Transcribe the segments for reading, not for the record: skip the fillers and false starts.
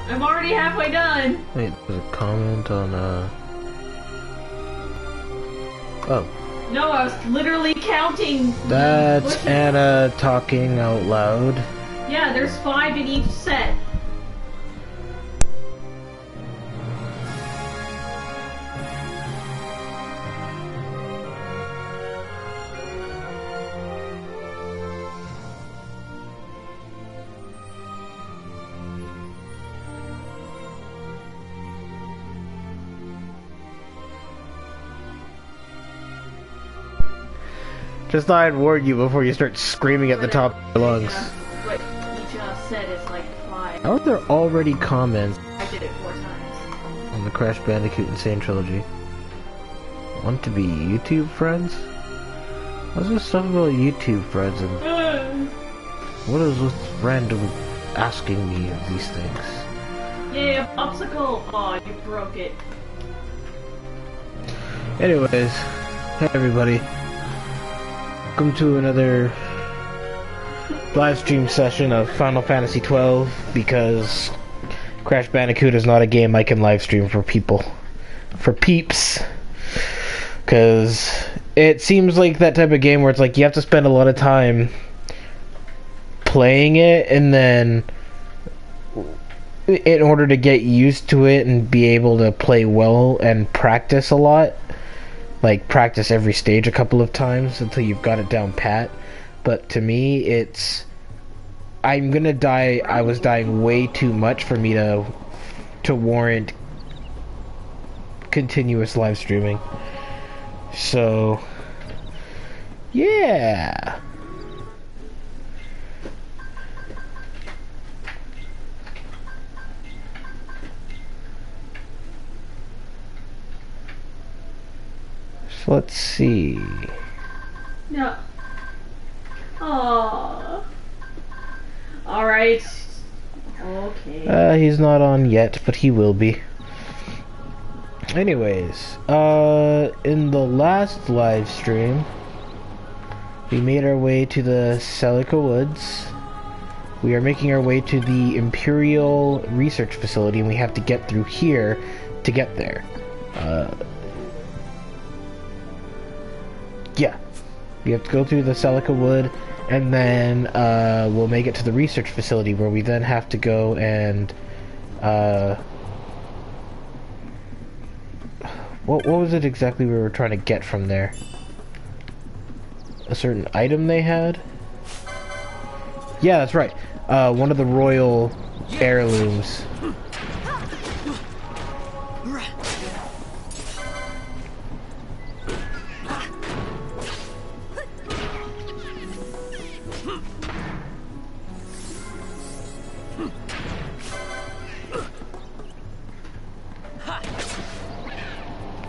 I'm already halfway done. Wait, there's a comment on, Oh. No, I was literally counting. That's Anna talking out loud. Yeah, there's 5 in each set. Just thought I'd warn you before you start screaming at the top of your lungs. What each set is like 5. How are there already comments I did it 4 times. on the Crash Bandicoot Insane Trilogy? Want to be YouTube friends? What's this stuff about YouTube friends and what is this random asking me of these things? Yeah, obstacle! Aw, you broke it. Anyways, hey everybody. Welcome to another live stream session of Final Fantasy XII, because Crash Bandicoot is not a game I can live stream for people. For peeps. Because it seems like that type of game where it's like you have to spend a lot of time playing it, and then in order to get used to it and be able to play well and practice a lot, like practice every stage a couple of times until you've got it down pat. But to me, I'm gonna die. I was dying way too much for me to warrant continuous live streaming. So yeah. So let's see. No. Aww. Alright. Okay. He's not on yet, but he will be. Anyways, in the last live stream, we made our way to the Celica Woods. We are making our way to the Imperial Research Facility, and we have to get through here to get there. Yeah. We have to go through the Celica Wood, and then we'll make it to the research facility, where we then have to go and what was it exactly we were trying to get from there? A certain item they had? Yeah, that's right. One of the royal heirlooms.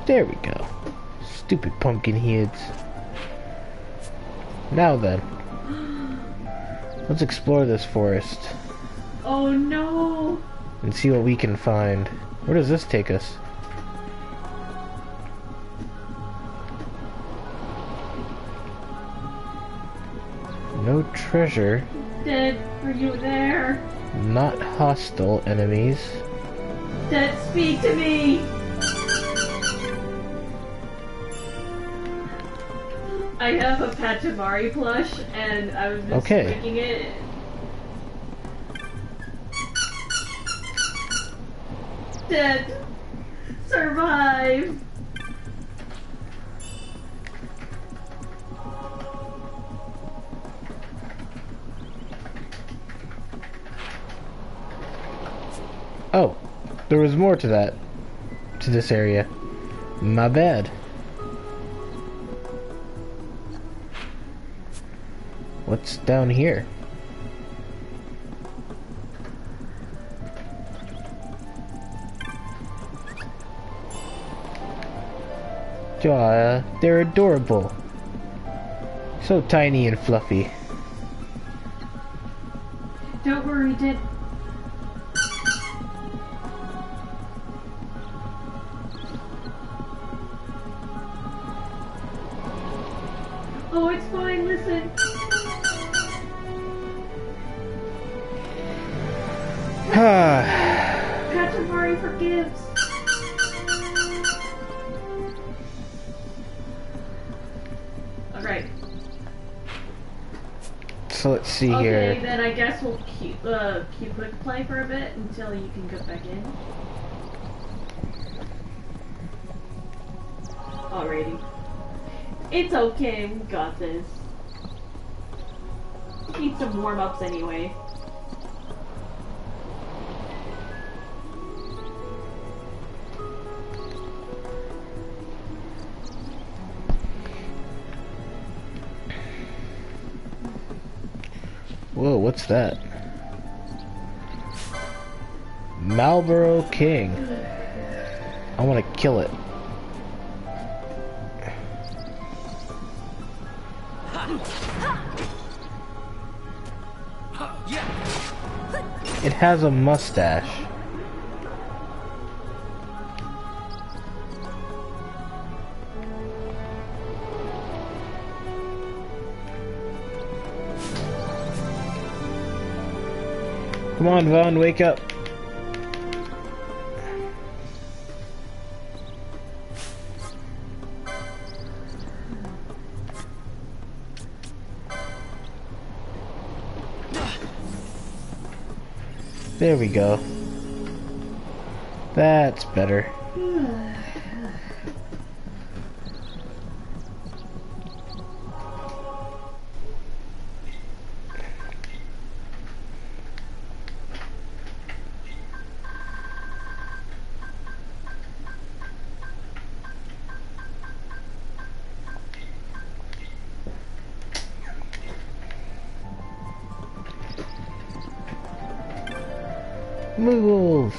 There we go. Stupid pumpkin heads. Now then. Let's explore this forest. Oh no! And see what we can find. Where does this take us? No treasure. Dead, are you there? Not hostile enemies. Dead, speak to me! I have a Pachimari plush, and I was just making it. Dead. Survive. Oh, there was more to that. To this area. My bad. What's down here? Aw, they're adorable. So tiny and fluffy. Don't worry, Dad. Oh, it's fine, listen. Patamari forgives. Alright. So let's see here. Okay, then I guess we'll keep quick play for a bit until you can get back in. Alrighty. It's okay, we got this. Need some warm-ups anyway. Whoa, what's that? Marlboro King. I want to kill it. It has a mustache. Come on, Vaughn, wake up. There we go. That's better. Move!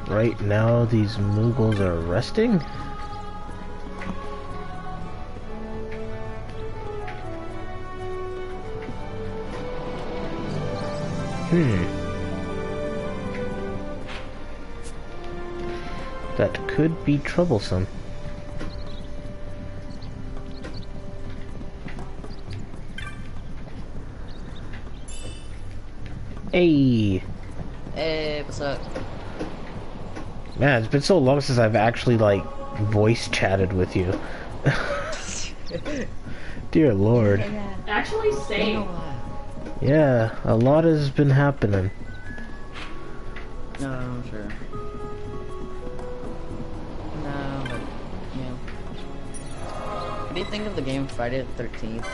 Right now, these Mughals are resting? That could be troublesome. Hey! Hey, what's up? Man, it's been so long since I've actually, like, voice chatted with you. Dear Lord. Actually, same. Yeah, a lot has been happening. No, I'm sure. No, but, yeah. What do you think of the game Friday the 13th?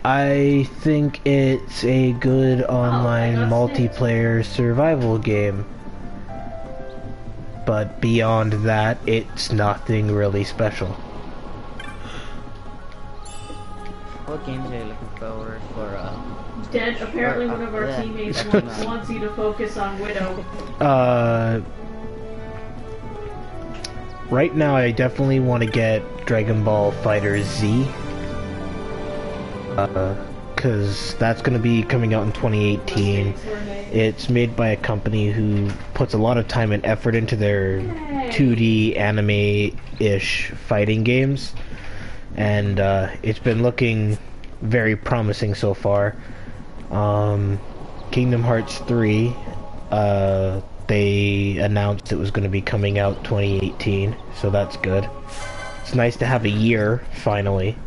I think it's a good online multiplayer survival game. But beyond that, it's nothing really special. What games are you looking forward for, Dead, apparently one of our teammates wants you to focus on Widow. Right now I definitely want to get Dragon Ball Fighter Z. Cause that's gonna be coming out in 2018. It's made by a company who puts a lot of time and effort into their 2D anime-ish fighting games. And it's been looking very promising so far. Kingdom Hearts 3, they announced it was going to be coming out 2018, so that's good. It's nice to have a year, finally.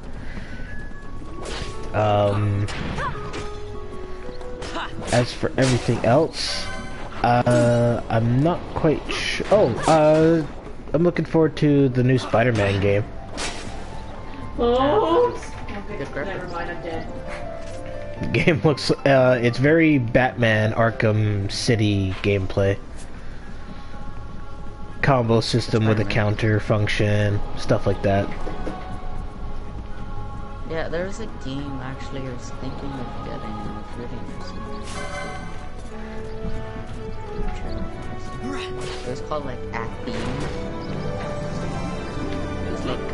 As for everything else, I'm not quite sure. Oh, I'm looking forward to the new Spider-Man game. Oh, never mind, I'm dead. The game looks, it's very Batman Arkham City gameplay. Combo system with a counter function, stuff like that. Yeah, there's a game actually I was thinking of getting, and it's really interesting. It was called like Acting. It was like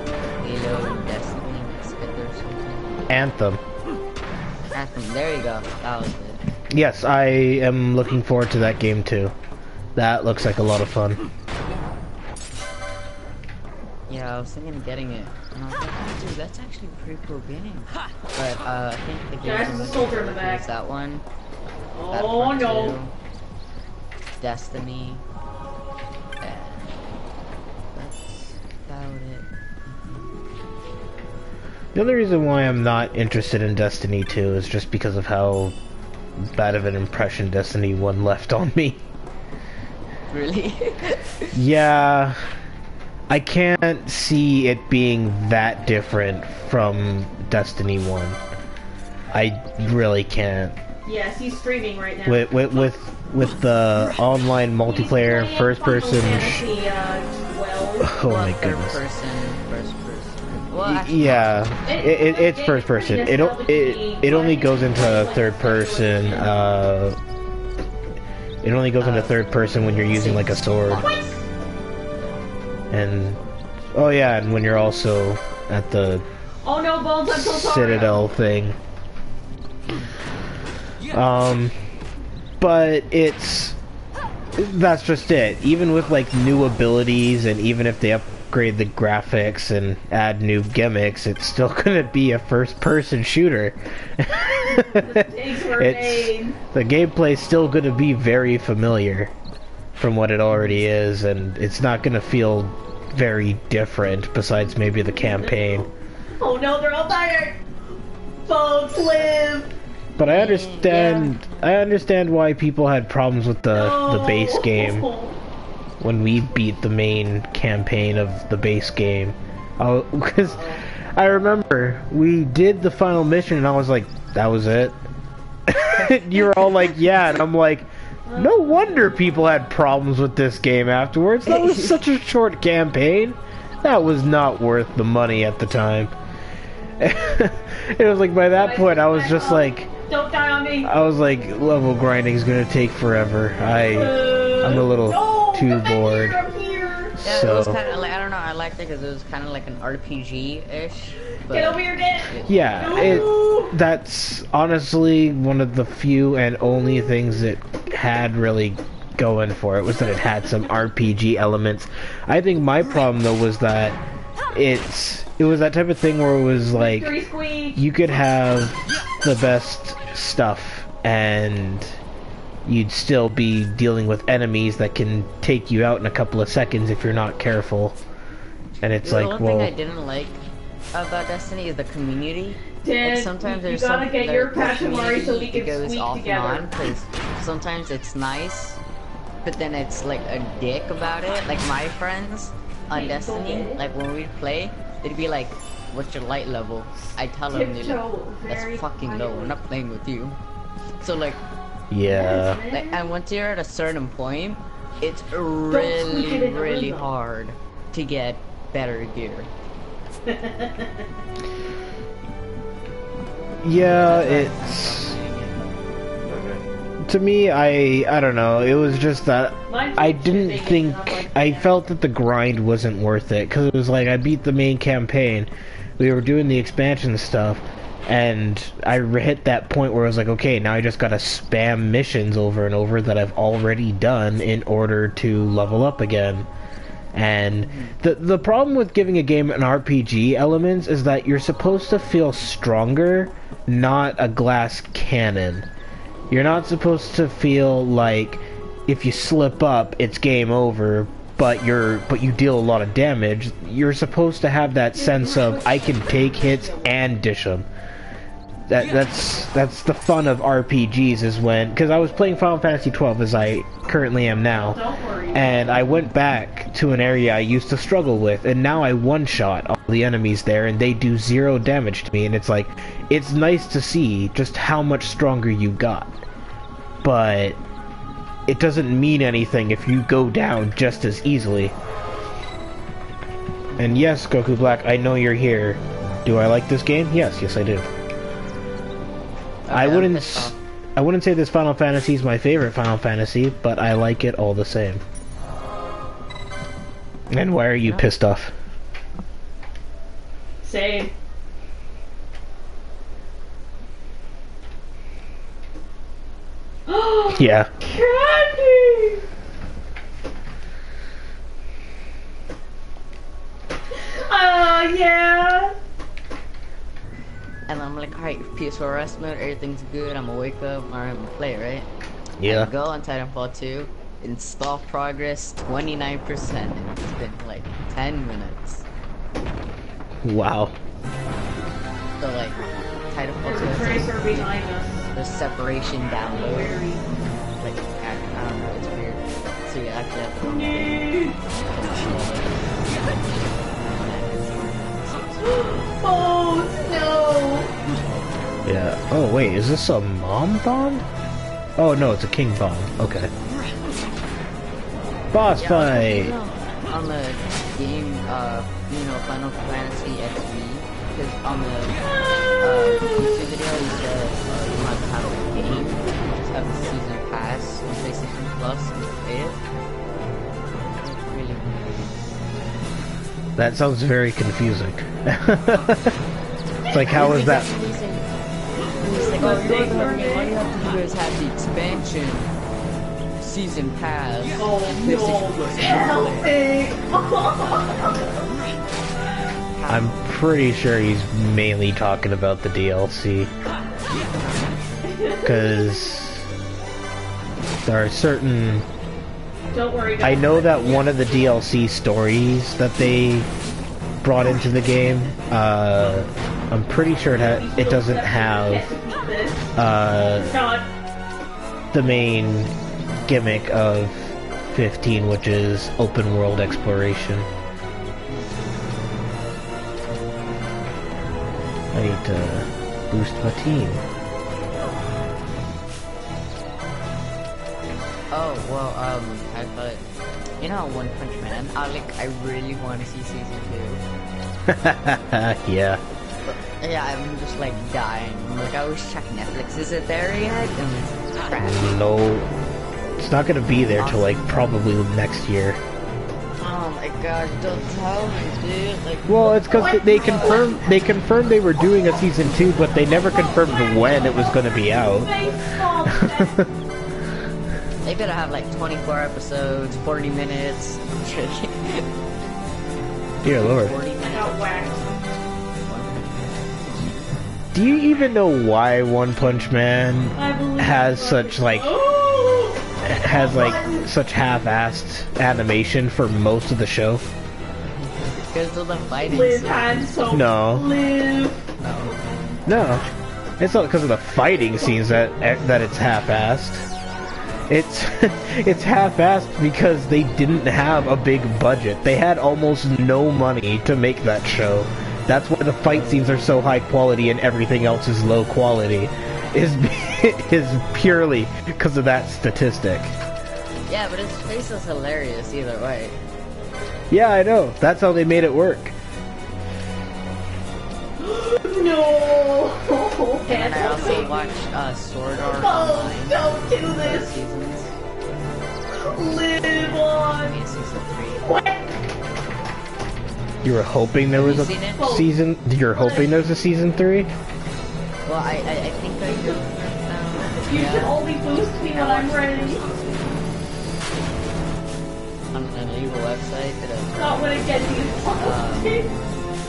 Halo and Destiny mixed together or something. Anthem. Anthem, there you go. That was it. Yes, I am looking forward to that game too. That looks like a lot of fun. Yeah, I was thinking of getting it. And I was like, oh, dude, that's actually a pretty cool game. But I think the game There's a soldier in the back. is that one. Oh no. 2, Destiny. And that's about it. The only reason why I'm not interested in Destiny 2 is just because of how bad of an impression Destiny 1 left on me. Really? Yeah, I can't see it being that different from Destiny 1. I really can't. Yes, he's streaming right now. With the online multiplayer first person. Oh my goodness. First person. Well, actually, yeah, it's first person. It only goes into third person. It only goes into third person when you're using like a sword. And oh yeah, and when you're also at the oh no, Bones, I'm so sorry. Citadel thing. But that's just it. Even with like new abilities, and even if they upgrade the graphics and add new gimmicks, it's still gonna be a first-person shooter. The gameplay's still gonna be very familiar from what it already is, and it's not gonna feel very different besides maybe the campaign. Oh no, they're all tired. Folks live. But I understand why people had problems with the base game when we beat the main campaign of the base game. Because I remember we did the final mission and I was like, that was it? You were all like, yeah, and I'm like, no wonder people had problems with this game afterwards. That was such a short campaign. That was not worth the money at the time. It was like by that point I was just like, don't die on me. I was like, level grinding is gonna take forever. I'm a little too bored. Yeah, so it was kind of like, I don't know, I liked it because it was kind of like an RPG-ish. Get over here, Dad. Yeah, that's honestly one of the few and only things it had really going for it, was that it had some RPG elements. I think my problem though was that it was that type of thing where it was like, you could have the best stuff and you'd still be dealing with enemies that can take you out in a couple of seconds if you're not careful. And it's like, well, the one thing I didn't like about Destiny is the community. Dad, like sometimes there's you gotta get your community so we can goes squeak off together. and on, because sometimes it's nice, but then it's like a dick about it. Like my friends on Destiny, like when we'd play, they'd be like, what's your light level? I tell them, they're like, that's fucking low, I'm not playing with you. So like, yeah. like, and once you're at a certain point, it's really hard to get better gear. Yeah, it's, to me, I don't know, it was just that I didn't think, I felt that the grind wasn't worth it, because it was like, I beat the main campaign, we were doing the expansion stuff, and I hit that point where I was like, okay, now I just gotta spam missions over and over that I've already done in order to level up again. And the problem with giving a game an RPG elements is that you're supposed to feel stronger, not a glass cannon. You're not supposed to feel like if you slip up, it's game over, but you deal a lot of damage. You're supposed to have that sense of, I can take hits and dish them. That's the fun of RPGs, is when, because I was playing Final Fantasy 12 as I currently am now, and I went back to an area I used to struggle with, and now I one-shot all the enemies there, and they do 0 damage to me, and it's like, it's nice to see just how much stronger you got, but it doesn't mean anything if you go down just as easily. And yes, Goku Black, I know you're here. Do I like this game? Yes I do. I wouldn't say this Final Fantasy is my favorite Final Fantasy, but I like it all the same. And why are you pissed off? Same. Yeah. Candy! yeah! And I'm like, alright, PS4 rest mode, everything's good, I'm gonna wake up, alright, I'm gonna play, right? Yeah. I go on Titanfall 2, install progress 29%, and it's been like 10 minutes. Wow. So like, Titanfall 2 There's a has tracer behind us. the separation download. Wary. Like, I don't know, it's weird. So you actually have to go on the game. Oh no! Yeah. Oh wait, is this a mom bomb? Oh no, it's a king bomb. Okay. Boss fight. On the game, Final Fantasy XV, because on the YouTube video you said you might have a game, you just have the season pass on PlayStation Plus and pay it. It's really weird. That sounds very confusing. It's like, how is that? It's like, oh, you're the all you have to do is have the expansion season pass. Oh and no! PlayStation Plus Help me! I'm pretty sure he's mainly talking about the DLC. Because there are certain... Don't worry. I know that one of the DLC stories that they brought into the game, I'm pretty sure it doesn't have the main gimmick of 15, which is open world exploration. I need to boost my team. Oh, well, I thought, One Punch Man, I really want to see season 2. Yeah. Yeah, I'm just like dying. Like, I always check Netflix, is it there yet? And it's crap. No. It's not gonna be there till like probably next year. Oh my gosh, don't tell me, dude. Like, Well, it's because they confirmed they were doing a season 2, but they never confirmed when it was gonna be out. they better have like 24 episodes, 40 minutes. Dear Lord. 40 minutes. Do you even know why One Punch Man has such like such half-assed animation for most of the show? Because of the fighting Live scene. and so No. live. No. It's not because of the fighting scenes that it's half-assed. It's half-assed because they didn't have a big budget. They had almost no money to make that show. That's why the fight scenes are so high quality and everything else is low quality. Is purely because of that statistic. Yeah, but his face is hilarious either way. Yeah, I know. That's how they made it work. No! And I also watched Sword Art Oh, Online. don't do this! Seasons. Live on! Season 3. What? You were hoping there was a Have you seen it? season. You're hoping there's a season 3. Well, I think I do. You can only boost me when I'm ready. On an illegal website that Not when it gets you.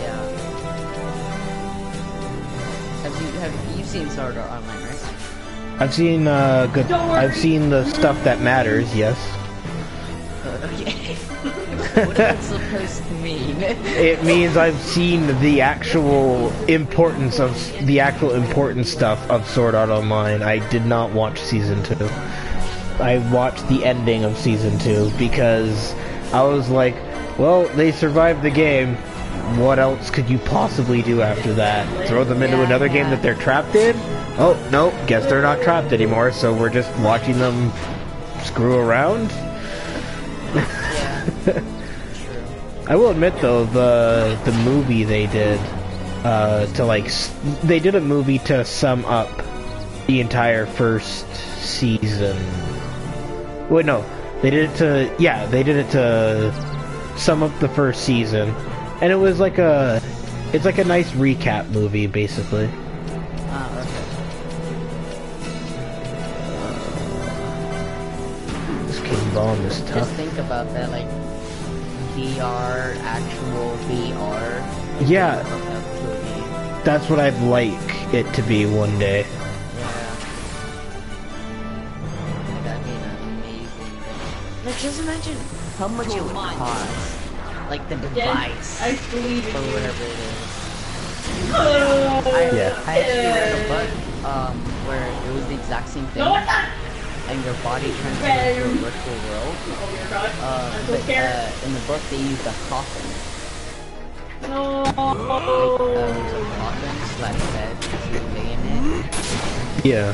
yeah. Have you seen Sword Art Online, right? I've seen good. Don't worry. I've seen the stuff that matters. Yes. Okay. What is that supposed to mean? It means I've seen the actual important stuff of Sword Art Online. I did not watch season 2. I watched the ending of season 2 because I was like, well, they survived the game. What else could you possibly do after that? Throw them into another game that they're trapped in? Oh, no, guess they're not trapped anymore, so we're just watching them screw around? Yeah. True. I will admit though, the movie they did, they did a movie to sum up the entire first season. Wait, no, they did it to sum up the first season, and it was like it's like a nice recap movie, basically. Oh, okay. This King Bomb is Just tough. think about that, like, VR, actual VR, Yeah, that's what I'd like it to be one day. That'd be amazing. Like, just imagine how much it would cost. Like the device. I believe in or you. whatever it is. Yeah. I actually read a book where it was the exact same thing. No, it's not! And your body transfers to a virtual world. Oh my god. I'm so But scared. in the book they used a coffin. No. Like, there's a coffin slash bed if you lay in it. Yeah.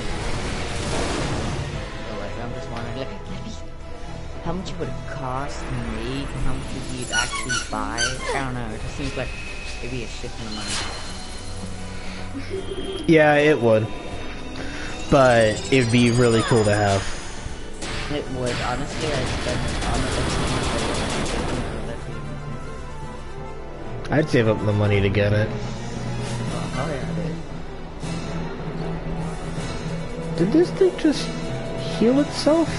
So like, I'm just wondering, like, how much it would cost to make, how much you'd actually buy. I don't know, it just seems like it'd be a shit ton of money. Yeah, it would. But it'd be really cool to have. It would, honestly, I'd save up the money to get it. Oh yeah, I did. Did this thing just heal itself?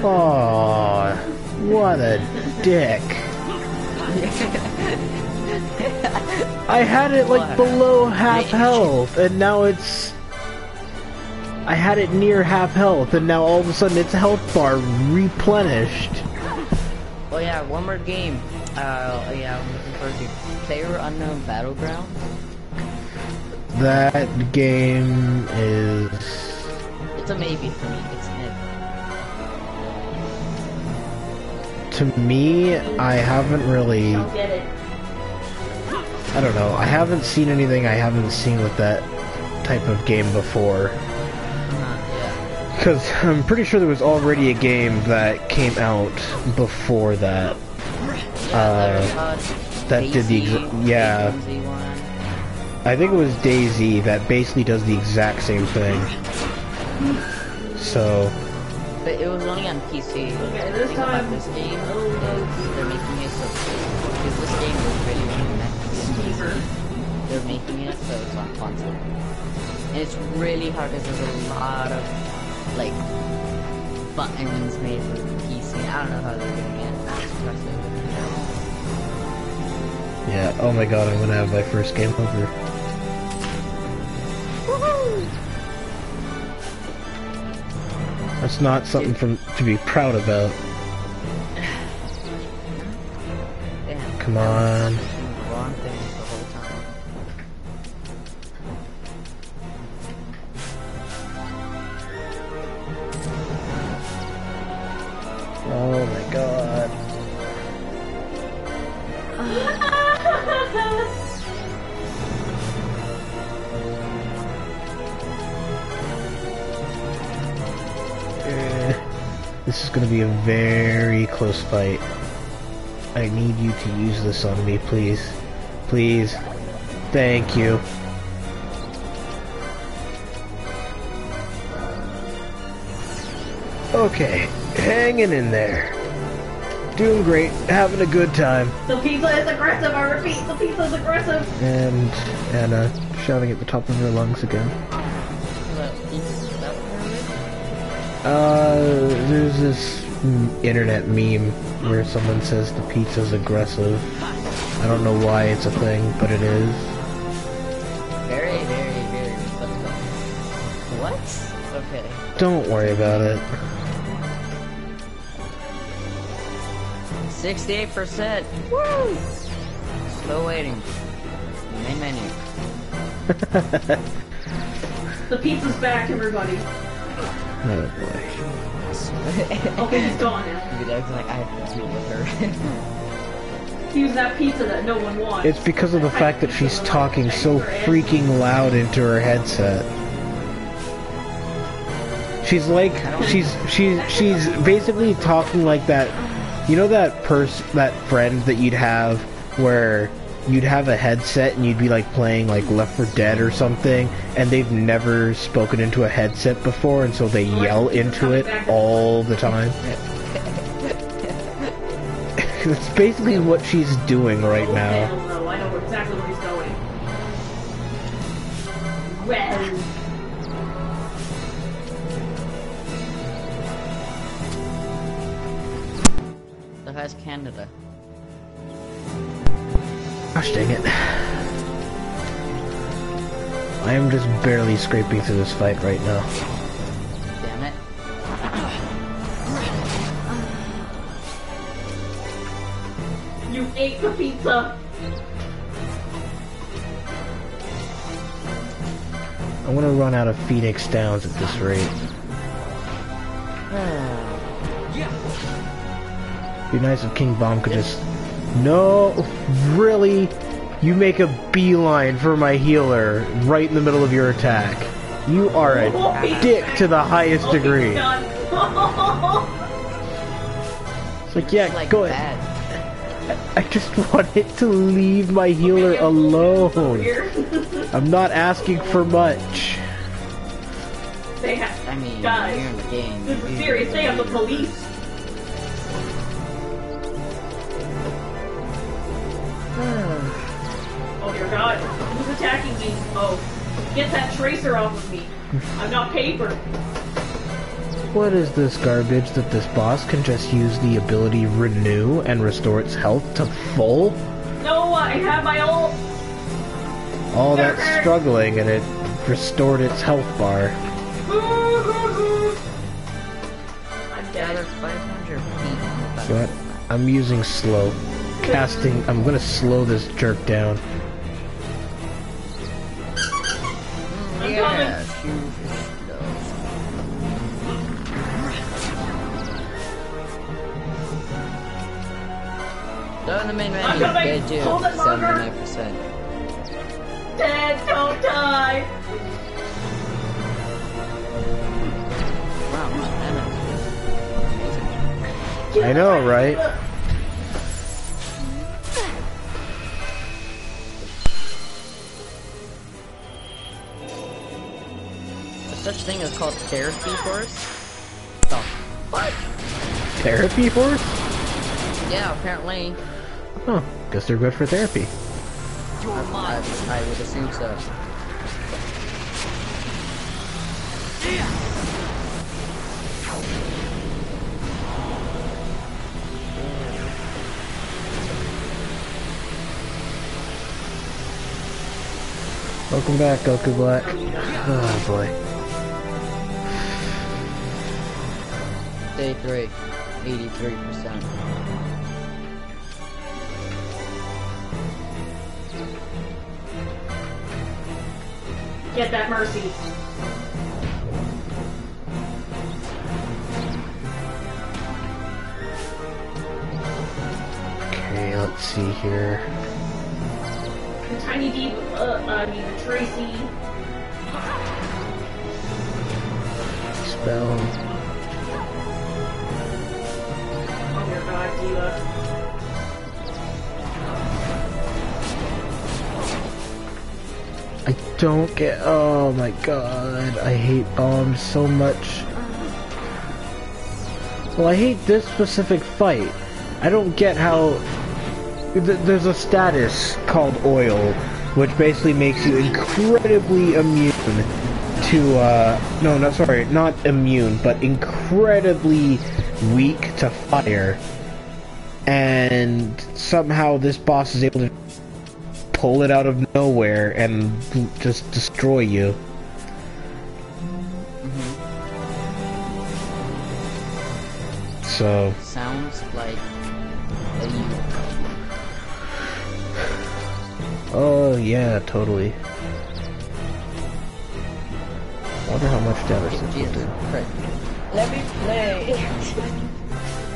Oh, what a dick. I had it like below half health, and now it's... I had it near half health, and now all of a sudden its health bar replenished. Oh yeah, one more game. Yeah, I'm looking forward to PlayerUnknown Battlegrounds. That game is... It's a maybe for me. It's To me, I haven't really... Don't get it. I don't know. I haven't seen anything I haven't seen with that type of game before. yeah. Because I'm pretty sure there was already a game that came out before that. That did the yeah. I think it was DayZ that basically does the exact same thing. So. But it was only on PC. Okay, this Think about time. this game is they're making it so because this game was really meant to be on PC. They're making it so it's on console. And it's really hard because there's a lot of like buttons made for PC. I don't know how they're doing it. It's impressive. Yeah, oh my god, I'm gonna have my first game over. That's not something to be proud about. Damn. Come on. Wrong things the whole time. Oh my god. This is gonna be a very close fight. I need you to use this on me, please. Please. Thank you. Okay, hanging in there. Doing great, having a good time. The pizza is aggressive, I repeat, the pizza is aggressive! And Anna shouting at the top of her lungs again. There's this internet meme where someone says the pizza's aggressive. I don't know why it's a thing, but it is. Very, very, very. What? Okay. Don't worry about it. 68%. Woo! Still waiting. Main menu. The pizza's back, everybody. Oh boy. Okay, he's gone now. Dude, I was like, I have to deal with her. He was that pizza that no one wants. It's because of the fact that she's talking so freaking loud into her headset. She's like, she's basically talking like that. You know that that friend that you'd have where you'd have a headset and you'd be like playing like Left 4 Dead or something, and they've never spoken into a headset before, and so they yell into it all the time. That's basically what she's doing right now. Hell no, I know exactly where he's going. Well. So how's Canada? Gosh dang it. I am just barely scraping through this fight right now. Damn it. You ate the pizza! I'm gonna run out of Phoenix Downs at this rate. Be nice if King Bomb could just... No! Really? You make a beeline for my healer right in the middle of your attack. You are a dick to the highest degree. It's like, yeah, Like go ahead. I just want it to leave my healer alone. I'm not asking for much. They have, I mean, guys, you're in the game. this is serious. They have the police. Oh dear God, who's attacking me? Oh, get that tracer off of me. I'm not paper. What is this garbage that this boss can just use the ability Renew and restore its health to full? No, I have my ult. All that struggling and it restored its health bar. I'm Yeah, dead. there's 500 feet. But I'm using slow. Casting, I'm gonna slow this jerk down. I'm Yeah, coming. Go in the main I'm menu. coming. Good dude. Hold it longer. 79%. Dead, don't die. Wow, my damage. I know, right? There's such thing as called therapy force. Oh, what? Therapy force? Yeah, apparently. Oh, guess they're good for therapy. I would assume so. Welcome back, Goku Black. Oh boy. Day 3, 83%. Get that mercy. Okay, let's see here. Tiny Deep, Tracy. Spell. Oh dear God, Diva. I don't get. Oh my god, I hate bombs so much. Well, I hate this specific fight. I don't get how. There's a status called oil, which basically makes you incredibly immune to, no, not sorry, not immune, but incredibly weak to fire. And somehow this boss is able to pull it out of nowhere and just destroy you. So... Sounds like a you. Oh, yeah, totally. Wonder how much damage this will Jesus do. Christ. Let me play!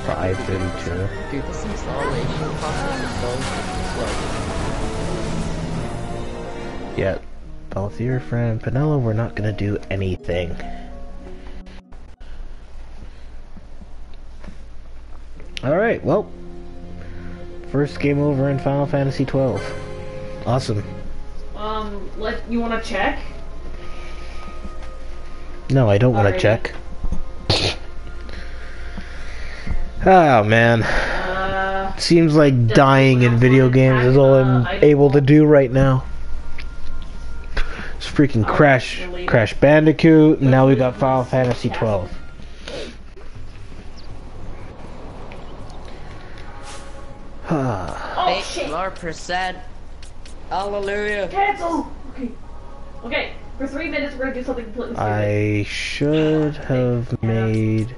532. Dude, this installation process is so slow. Yeah, Balthier, Fran, and Penelo, we're not gonna do anything. Alright, well. First game over in Final Fantasy 12. Awesome. You wanna check? No, I don't want to Alright. check. Oh, man. Seems like dying in video games is all I'm able to do right now. It's freaking Crash Bandicoot, and now we got Final Fantasy 12. Oh shit! Lord Prasad. Hallelujah. Cancel! Okay. Okay, for 3 minutes we're gonna do something completely stupid. I should have made...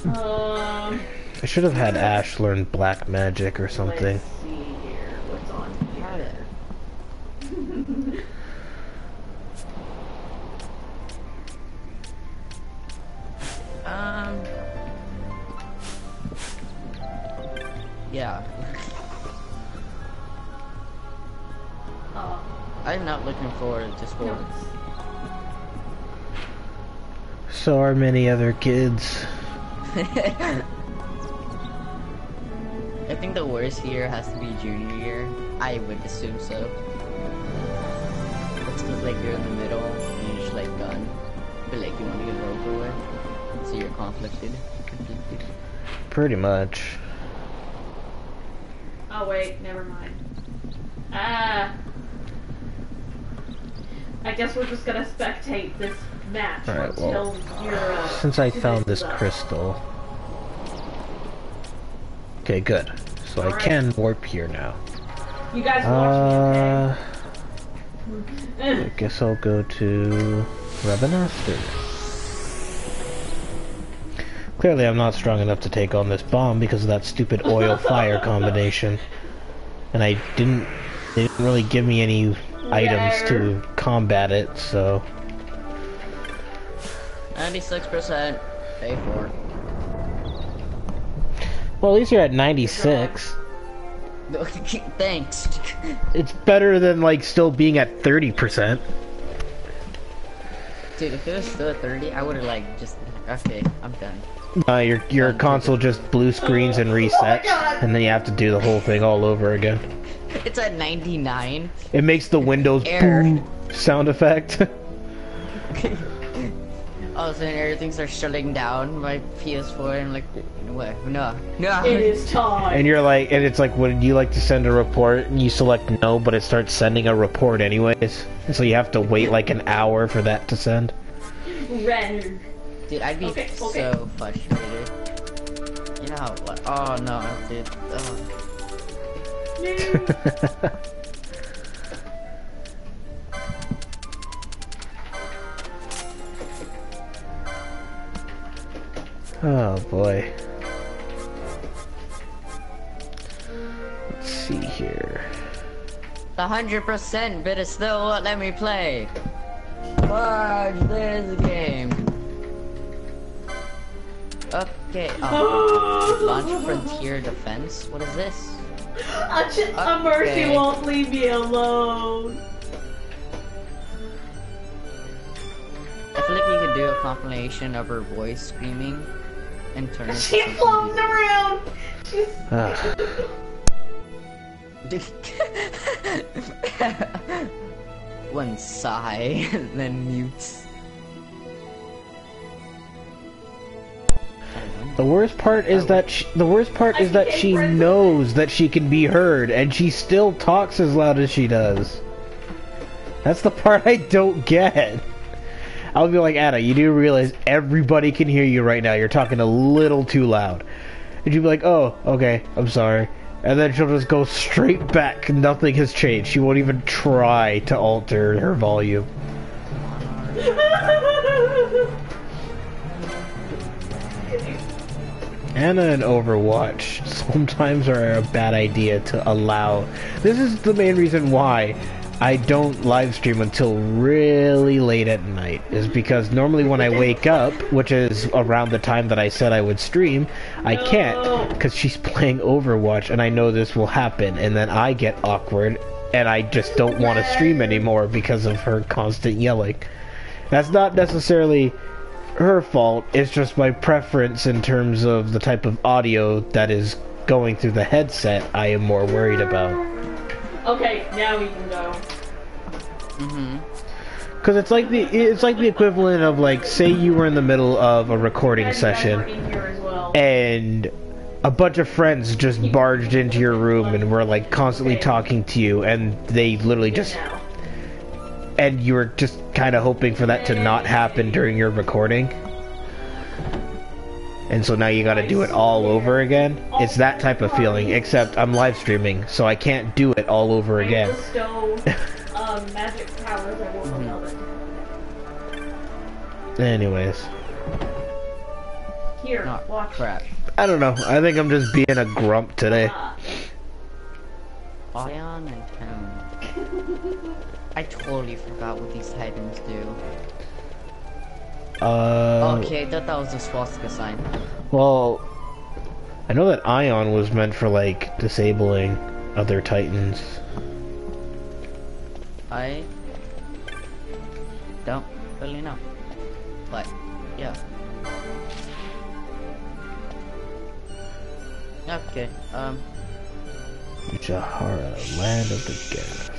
Um... I should have had Ash learn black magic or something. Let's see here. What's on here? Yeah. Uh, I'm not looking forward to school. no. So are many other kids. I think the worst year has to be junior year. I would assume so. It's cause like you're in the middle and you're just like done. But like you want to get it over with. So you're conflicted. Pretty much. Oh wait, never mind. Ah. I guess we're just gonna spectate this match Alright, until well, you're, since I found this up. crystal... Okay, good. So I Alright. can warp here now. You guys watch me, I okay? guess I'll go to Rabanastor. Clearly I'm not strong enough to take on this bomb because of that stupid oil-fire combination. And they didn't really give me any items to combat it, so... 96%. Pay for. Well, at least you're at 96. Thanks. It's better than, like, still being at 30%. Dude, if it was still at 30, I would've like just okay, I'm done. Your console just blue screens and resets, and then you have to do the whole thing all over again. It's at 99. It makes the Windows Error. boom sound effect. All of a sudden everything starts shutting down my PS4 and I'm like, what? No. It is time. And you're like, and it's like, would you like to send a report? And you select no, but it starts sending a report anyways. And so you have to wait like an hour for that to send. Red. Dude, I'd be so frustrated. You know what? Oh no, dude. Oh boy. Let's see here. The 100% bit is still won't let me play. Fudge this game. Okay. Launch Frontier Defense. What is this? A mercy won't leave me alone. I feel like you could do a compilation of her voice screaming and turn it. She floats around. She's. One sigh, then mutes. The worst part is that she knows that she can be heard, and she still talks as loud as she does. That's the part I don't get. I'll be like, Anna, you do realize everybody can hear you right now. You're talking a little too loud. And she'll be like, oh, okay, I'm sorry. And then she'll just go straight back. Nothing has changed. She won't even try to alter her volume. Anna and Overwatch sometimes are a bad idea to allow. This is the main reason why I don't live stream until really late at night, is because normally when I wake up, which is around the time that I said I would stream, I can't because she's playing Overwatch and I know this will happen, and then I get awkward and I just don't want to stream anymore because of her constant yelling. That's not necessarily her fault, it's just my preference in terms of the type of audio that is going through the headset I am more worried about. Okay, now we can go. Because it's like the equivalent of, like, say you were in the middle of a recording session and a bunch of friends just barged into your room and were like constantly talking to you, and they literally just, and you were just kind of hoping for that to not happen during your recording. and so now you gotta do it all over again. It's that type of feeling, except I'm live streaming, so I can't do it all over again. Bestow magic powers I won't know them. Anyways. Here, Oh, watch. crap. I don't know. I think I'm just being a grump today. Ion and Town. I totally forgot what these titans do. Okay, I thought that was a swastika sign. Well, I know that Ion was meant for, like, disabling other titans. I don't really know. But, yeah. Okay, Jahara, land of the Gareth.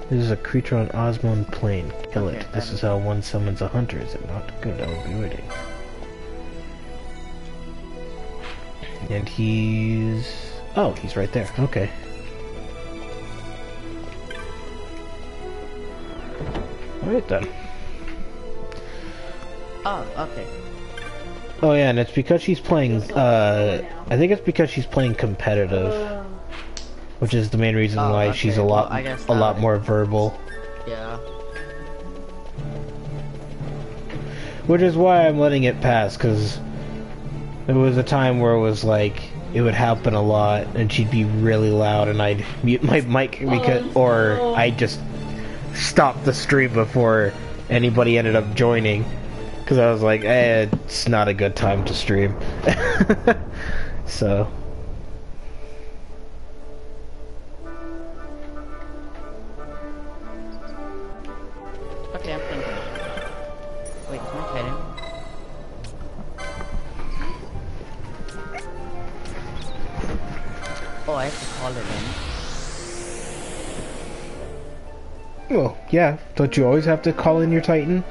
This is a creature on Osmond Plain. Kill it. This is how one summons a hunter. Is it not? Good, I will be waiting. And he's... Oh, he's right there. Okay. Alright then. oh, okay. Oh yeah, and it's because she's playing, I think it's because she's playing competitive. Which is the main reason why okay. she's Well, a lot more verbal. Yeah. Which is why I'm letting it pass, because there was a time where it was like, it would happen a lot, and she'd be really loud, and I'd mute my mic, because, or I'd just stop the stream before anybody ended up joining. Because I was like, it's not a good time to stream. So... Okay, I'm thinking. Wait, is my titan? Oh, I have to call it in. Well, yeah. Don't you always have to call in your Titan?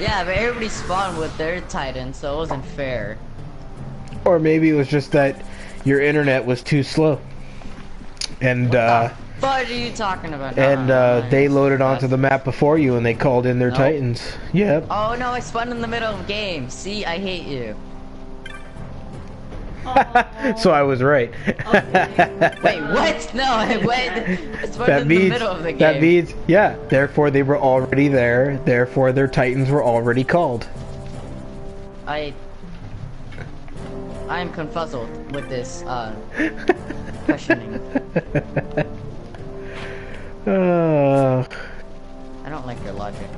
Yeah, but everybody spawned with their titan, so it wasn't fair. Or maybe it was just that your internet was too slow. And, What are you talking about? and they loaded onto the map before you and they called in their Titans. Yep. Oh no, I spawned in the middle of the game. See, I hate you. So I was right. Wait, what? No, I went. I spawned in the middle of the game. That means, yeah, therefore they were already there, therefore their Titans were already called. I'm confuzzled with this, questioning. I don't like your logic.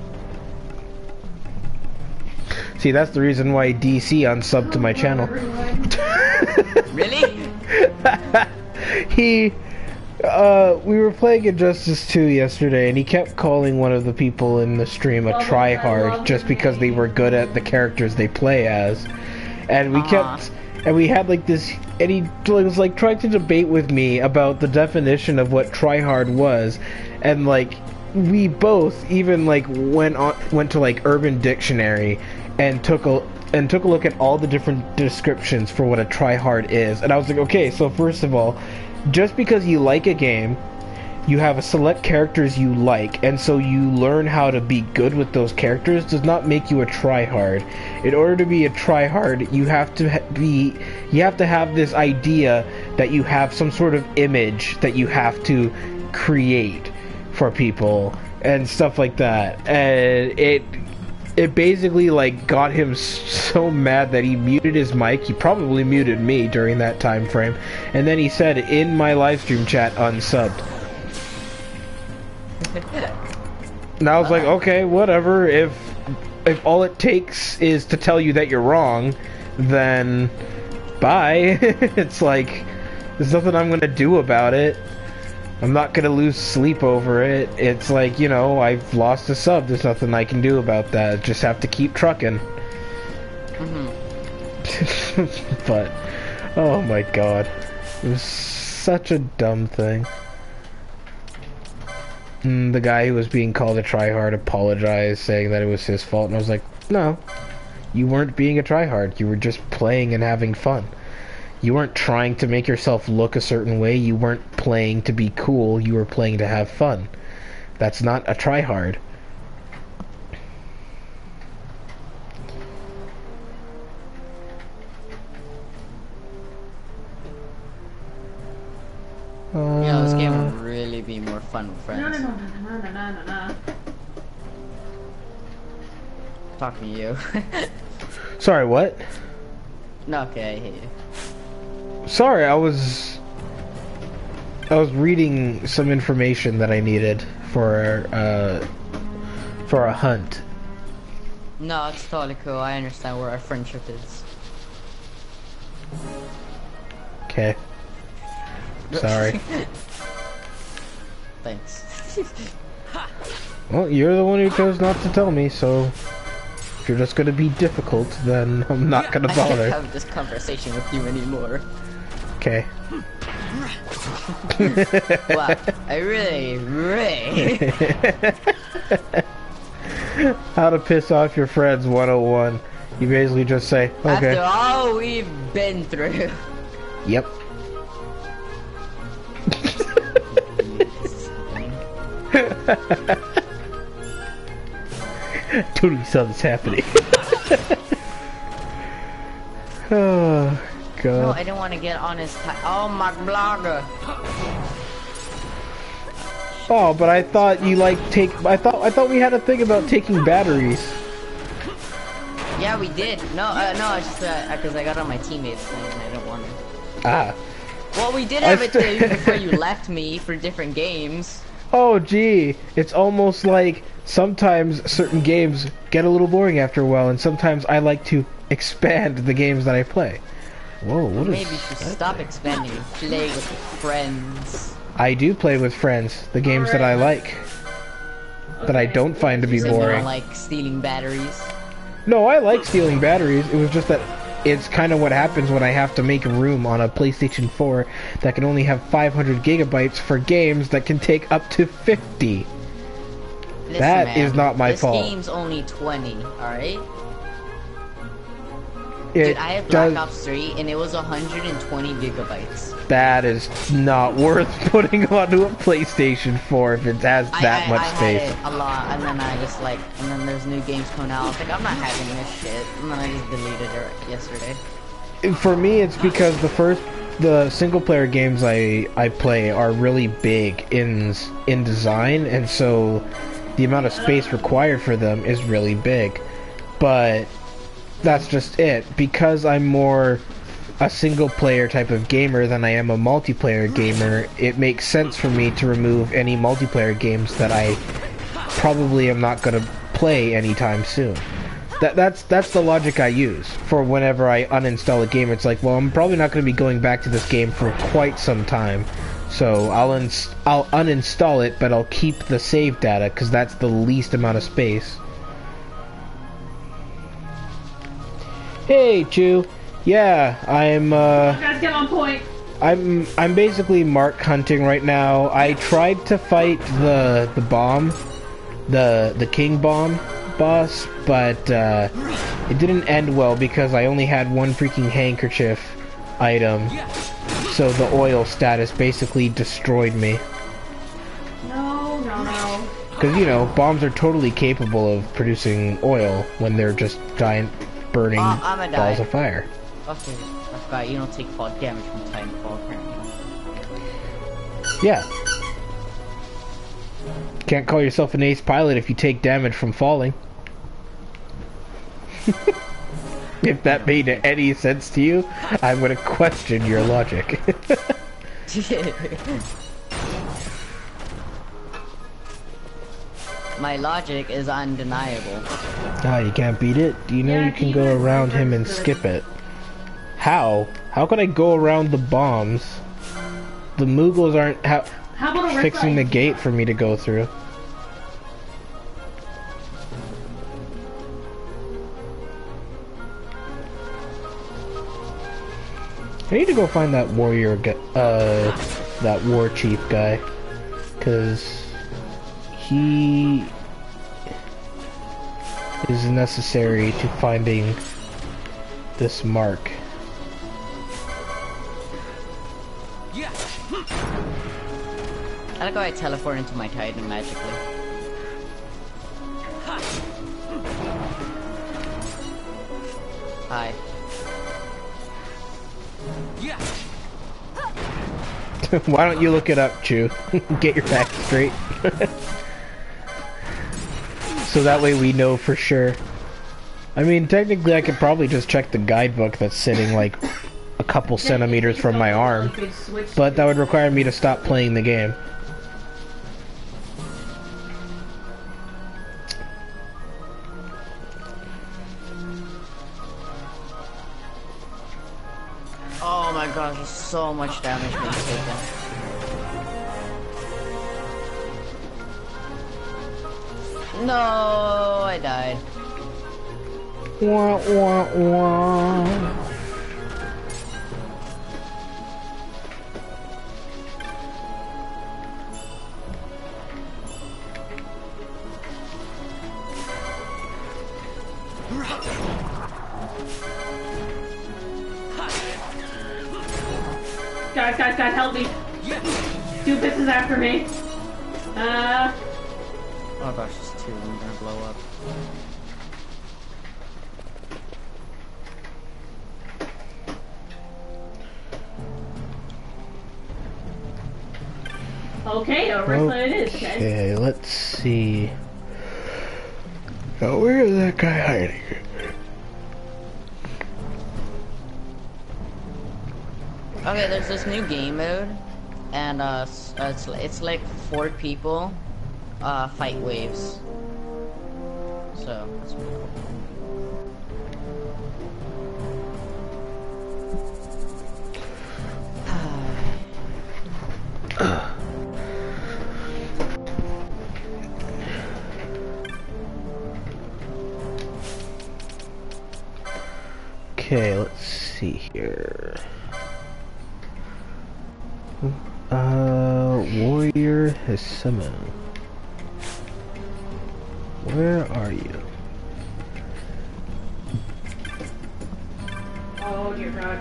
See, that's the reason why DC unsubbed to my channel. Really? We were playing Injustice 2 yesterday, and he kept calling one of the people in the stream a tryhard just because they were good at the characters they play as. And we kept... And we had like this, and he was like trying to debate with me about the definition of what tryhard was, and like we both even like went to like Urban Dictionary and took a look at all the different descriptions for what a tryhard is. And I was like, okay, so first of all, just because you like a game, you have a select characters you like, and so you learn how to be good with those characters does not make you a tryhard. In order to be a tryhard, you have to have this idea that you have some sort of image that you have to create for people and stuff like that. And it basically like got him so mad that he muted his mic. He probably muted me during that time frame, and then he said in my live stream chat, unsubbed. And I was like, okay, whatever. If all it takes is to tell you that you're wrong, then bye. It's like, there's nothing I'm gonna do about it. I'm not gonna lose sleep over it. It's like, you know, I've lost a sub. There's nothing I can do about that. Just have to keep trucking. But, oh my god. It was such a dumb thing. The guy who was being called a tryhard apologized, saying that it was his fault, and I was like, no, you weren't being a tryhard. You were just playing and having fun. You weren't trying to make yourself look a certain way. You weren't playing to be cool. You were playing to have fun. That's not a try hard. Yeah, this game would really be more fun with friends. No. Talking to you. Sorry, what? No, okay, I hate you. Sorry, I was reading some information that I needed for a hunt. No, it's totally cool. I understand where our friendship is. Okay. Sorry. Thanks. Well, you're the one who chose not to tell me, so if you're just gonna be difficult, then I'm not gonna I can't bother. have this conversation with you anymore. Okay. Wow, I really. How to piss off your friends 101. You basically just say, okay. After all we've been through. Yep. Totally saw this happening. Oh, God. No, I didn't want to get on his oh, my blogger. Oh, but I thought you I thought we had a thing about taking batteries. Yeah, we did. No, it's just because I got on my teammates thing and I don't want to. Ah. Well, we did have a thing before you left me for different games. Oh, gee. It's almost like sometimes certain games get a little boring after a while, and sometimes I like to expand the games that I play. Whoa, what is Maybe you should stop expanding and play with friends. I do play with friends, the games that I like. That I don't find to be So you boring. don't like stealing batteries? No, I like stealing batteries. It was just that it's kind of what happens when I have to make room on a PlayStation 4 that can only have 500 gigabytes for games that can take up to 50. Listen, That man, is not my fault. This game's only 20, alright? It Dude, I have Black does, Ops 3 and it was 120 gigabytes. that is not worth putting onto a PlayStation 4 if it has that much I space. had it a lot, and then and then there's new games coming out. I was like, I'm not having this shit, and then I just deleted it yesterday. For me, it's because the single player games I play are really big in design, and so the amount of space required for them is really big. But that's just it. Because I'm more a single player type of gamer than I am a multiplayer gamer, it makes sense for me to remove any multiplayer games that I probably am not going to play anytime soon. That's the logic I use for whenever I uninstall a game. It's like, well, I'm probably not going to be going back to this game for quite some time, so I'll uninstall it, but I'll keep the save data because that's the least amount of space. Hey, Chew. Yeah, I'm Guys, get on point. I'm basically mark hunting right now. I tried to fight the bomb, the king bomb boss, but it didn't end well because I only had one freaking handkerchief item. So the oil status basically destroyed me. No. Because, you know, bombs are totally capable of producing oil when they're just giant burning I'ma balls die. of fire. Okay, I forgot, you don't take fall damage from Titanfall, apparently. Yeah. Can't call yourself an ace pilot if you take damage from falling. If that made any sense to you, I'm gonna question your logic. My logic is undeniable. Ah, you can't beat it? Do you know Yeah, you can he go was around him and good. skip it? How? How can I go around the bombs? The Moogles aren't How about a fixing the red gate for me to go through. I need to go find that warrior, that war chief guy, cause he is necessary to finding this mark. I like how I teleport into my Titan magically. Hi. Yeah. Why don't you look it up, Chew? Get your facts straight. So that way we know for sure. I mean, technically I could probably just check the guidebook that's sitting like a couple centimeters from my arm. But that would require me to stop playing the game. Oh my gosh, there's so much damage being taken. No, I died. Wah, wah, wah. Guys, help me. Stupid is after me. Oh gosh, there's two of them gonna blow up. Okay, Orisa it is, guys. Okay, let's see. Oh, where is that guy hiding? Okay, there's this new game mode, and it's like 4 people, fight waves. So that's pretty cool. Okay, let's see here. Warrior Hisama. Where are you? Oh dear God.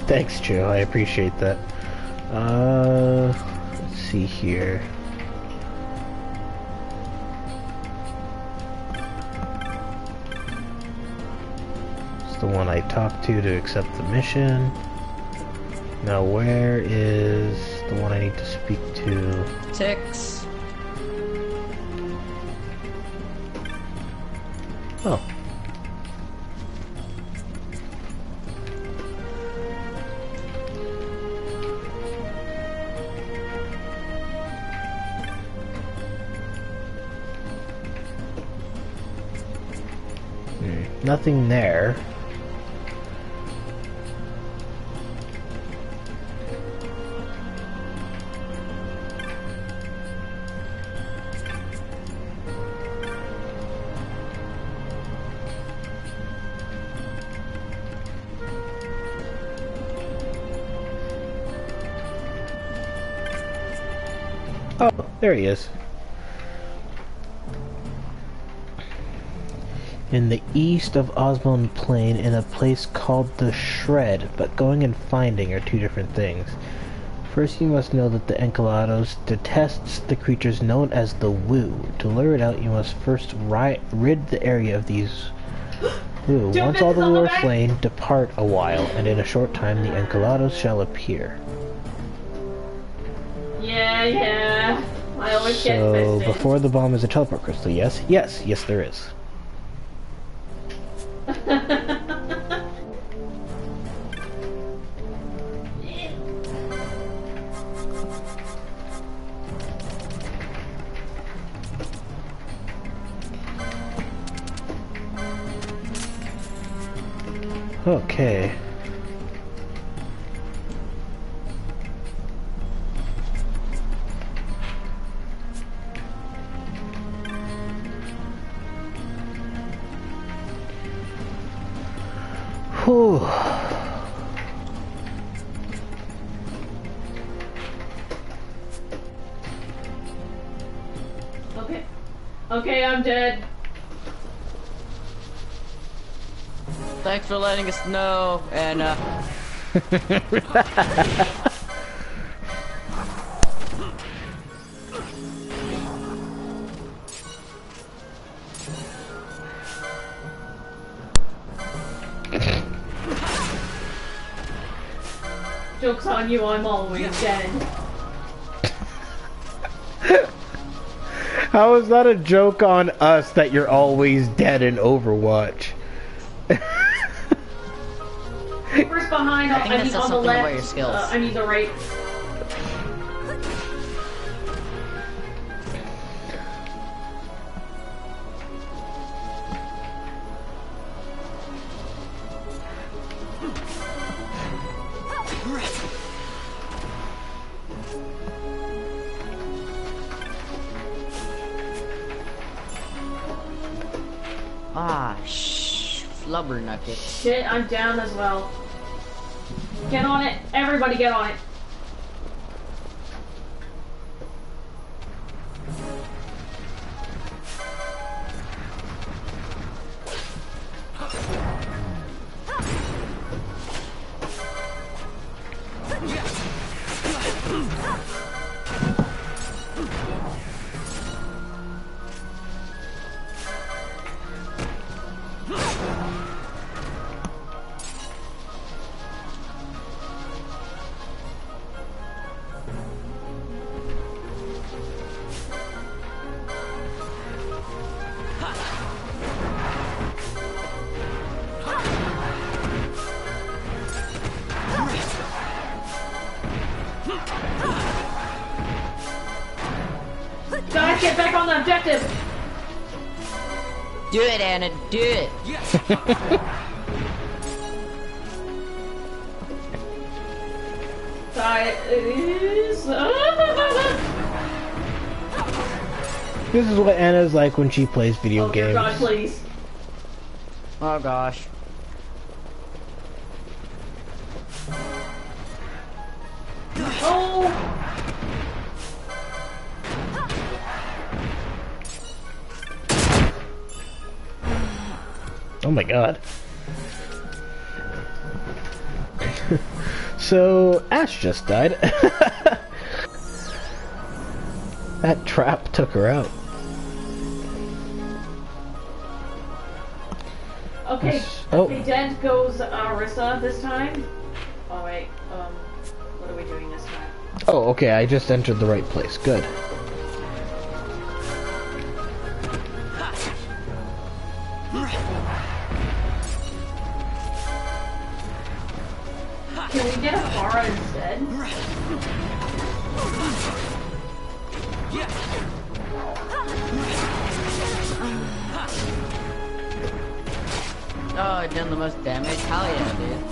Thanks, Joe. I appreciate that. Let's see here. It's the one I talked to accept the mission. Now, where is the one I need to speak to? Ticks. Oh. Nothing there. Oh, there he is. In the east of Osmond Plain, in a place called the Shred, but going and finding are two different things. First, you must know that the Enceladus detests the creatures known as the Wu. To lure it out, you must first rid the area of these Wu. Once all the Wu are slain, depart a while, and in a short time the Enceladus shall appear. Yeah. I always get So, fisted. before the bomb is a teleport crystal, yes? Yes, there is. Okay. Whew. Okay, I'm dead. Thanks for letting us know, Anna. Joke's on you, I'm always dead. How is that a joke on us that you're always dead in Overwatch? First behind, I think I that mean says on the something left. about your skills. I mean the right. Ah, flubber nugget. Shit, I'm down as well. Get on it. Everybody get on it. Guys, get back on the objective! Do it, Anna, do it! Guys... This is what Anna's like when she plays video games. Oh God, please. Oh gosh. Oh! Oh my god. So, Ash just died. That trap took her out. Okay, Oh. okay, dead goes Arissa this time. Oh wait, what are we doing this time? Oh, okay, I just entered the right place. Good. Can we get a Farah instead? Oh, I done the most damage? Hell yeah, dude.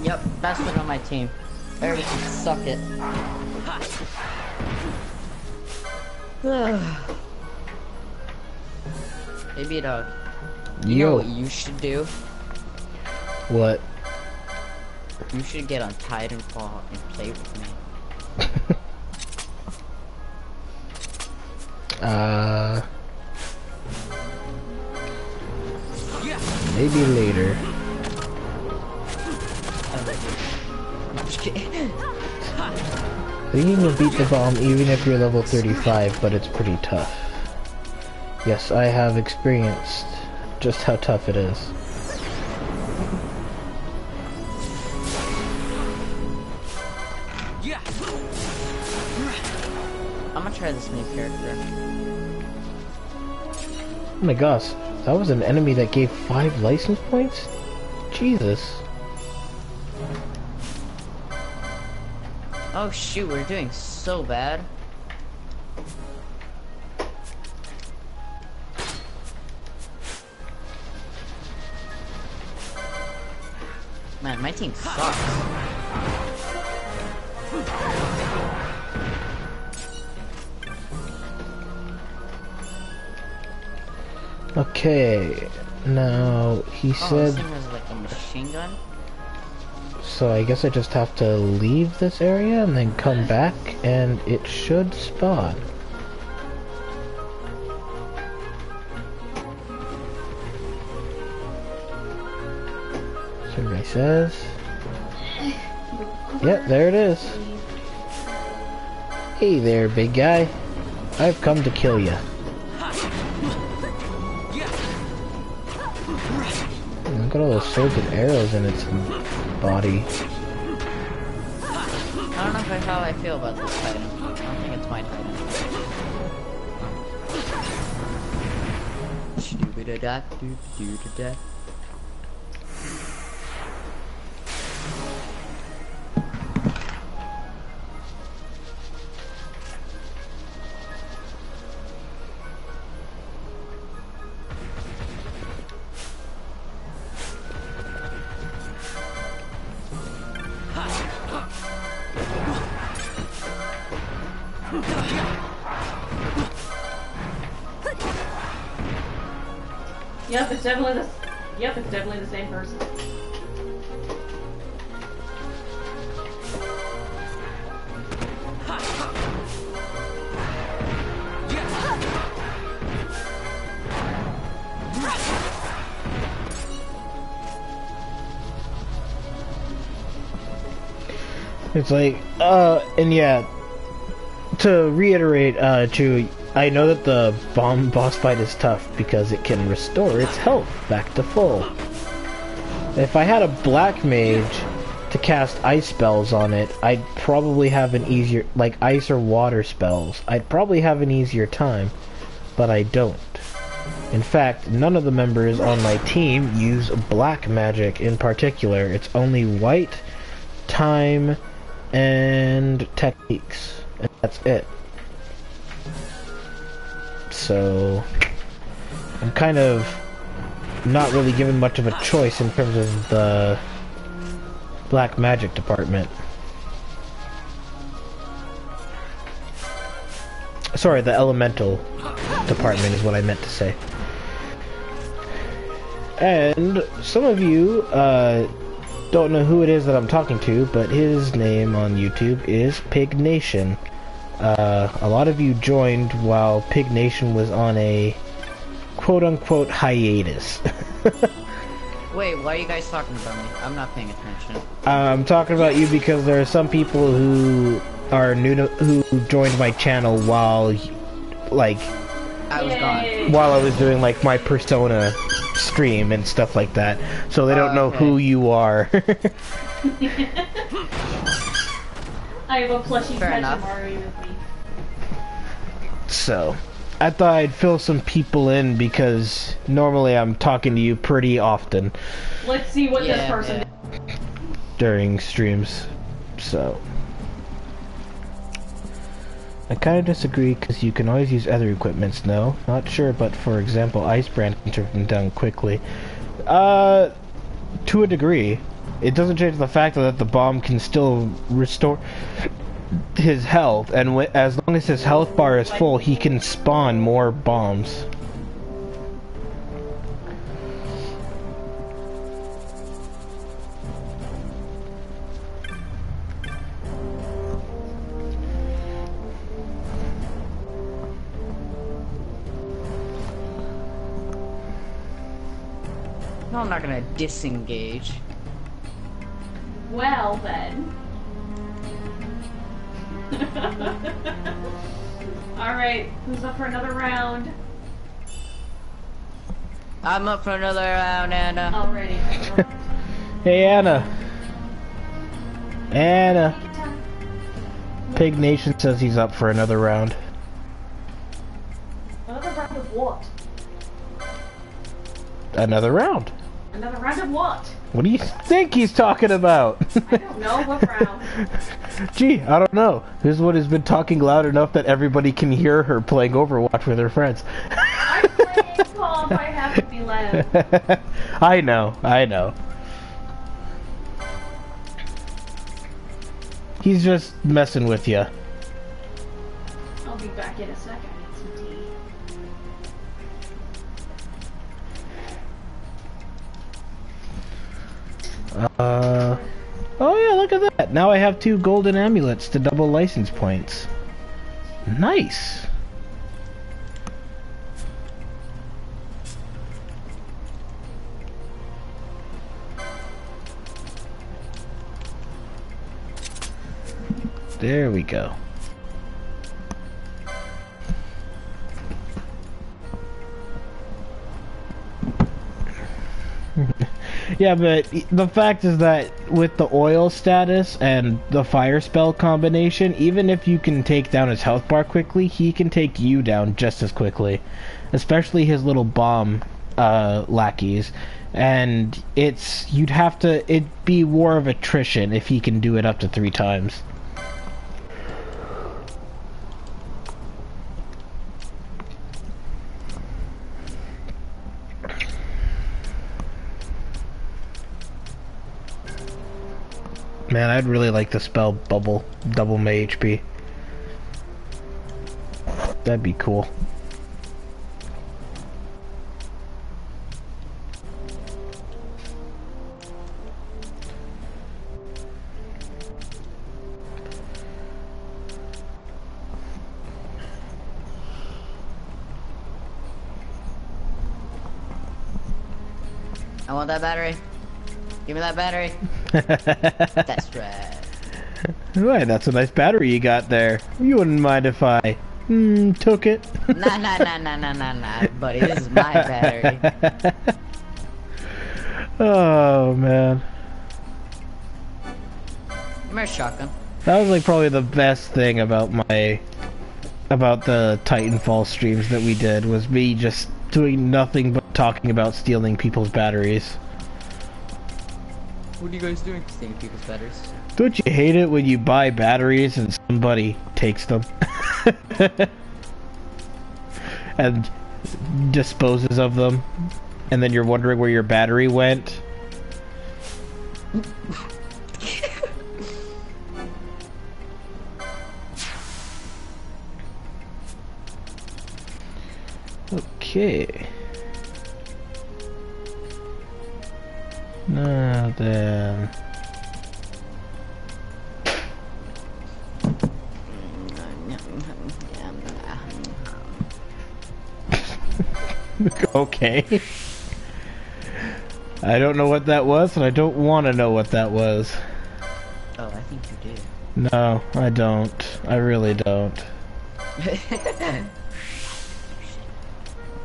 Yep, best one on my team. Everybody can suck it. Hey, B-Dog. You know what you should do? What? You should get on Titanfall and play with me. Maybe later. I'm just kidding. The game will beat the bomb even if you're level 35, but it's pretty tough. Yes, I have experienced just how tough it is. I'm gonna try this new character. Oh my gosh, that was an enemy that gave 5 license points? Jesus. Oh shoot, we're doing so bad. Man, my team sucks. Okay, now he Oh, said... this thing has like a machine gun? So I guess I just have to leave this area and then come back and it should spawn. So everybody says. Yep, there it is. Hey there, big guy. I've come to kill you. Look at all those swords and arrows in its body. I don't know how I feel about this Titan. I don't think it's my Titan. Shoo-ba-da-da-doo-doo-da-da. Yep, it's definitely the same person. It's like, and yeah, to reiterate, Chew, I know that the bomb boss fight is tough because it can restore its health back to full. If I had a black mage to cast ice spells on it, I'd probably have an easier, like ice or water spells, I'd probably have an easier time, but I don't. In fact, none of the members on my team use black magic in particular. It's only white, time, and techniques, and that's it. So I'm kind of not really given much of a choice in terms of the black magic department. Sorry, the elemental department is what I meant to say. And some of you don't know who it is that I'm talking to, but his name on YouTube is Pig Nation. A lot of you joined while Pig Nation was on a quote-unquote hiatus. Wait, why are you guys talking about me? I'm not paying attention. I'm talking about you because there are some people who are new to, who joined my channel while, like, I was gone. while I was doing, like, my Persona stream and stuff like that. So they don't know who you are. I have a plushie Fair pet enough. Mario with me. So, I thought I'd fill some people in because normally I'm talking to you pretty often Let's see what this person did. during streams. So, I kind of disagree because you can always use other equipments. No, not sure, but for example, Ice Brand can turn them down quickly. To a degree. It doesn't change the fact that the bomb can still restore his health, and as long as his health bar is full, he can spawn more bombs. No, I'm not gonna disengage. Well then. Alright, who's up for another round? I'm up for another round, Anna. Already. Hey, Anna. Anna. Pig Nation says he's up for another round. Another round of what? Another round. Another round of what? What do you think he's talking about? I don't know, what round? Gee, I don't know. This one has been talking loud enough that everybody can hear her playing Overwatch with her friends. I'm playing Tom, I have to be loud. I know. He's just messing with you. I'll be back in a second. I need some tea. Now I have 2 golden amulets to double license points. Nice. There we go. Yeah, but the fact is that with the oil status and the fire spell combination, even if you can take down his health bar quickly, he can take you down just as quickly. Especially his little bomb lackeys. And it'd be war of attrition if he can do it up to 3 times. Man, I'd really like to spell double my HP. That'd be cool. I want that battery. Give me that battery. That's right. Right, that's a nice battery you got there. You wouldn't mind if I took it? Nah, buddy. This is my battery. Oh, man. Come here, shotgun. That was like probably the best thing about the Titanfall streams that we did, was me just doing nothing but talking about stealing people's batteries. What are you guys doing? Stealing people's batteries. Don't you hate it when you buy batteries and somebody takes them? And disposes of them, and then you're wondering where your battery went? Okay. Now then. Okay. I don't know what that was, and I don't want to know what that was. Oh, I think you did. No, I don't. I really don't.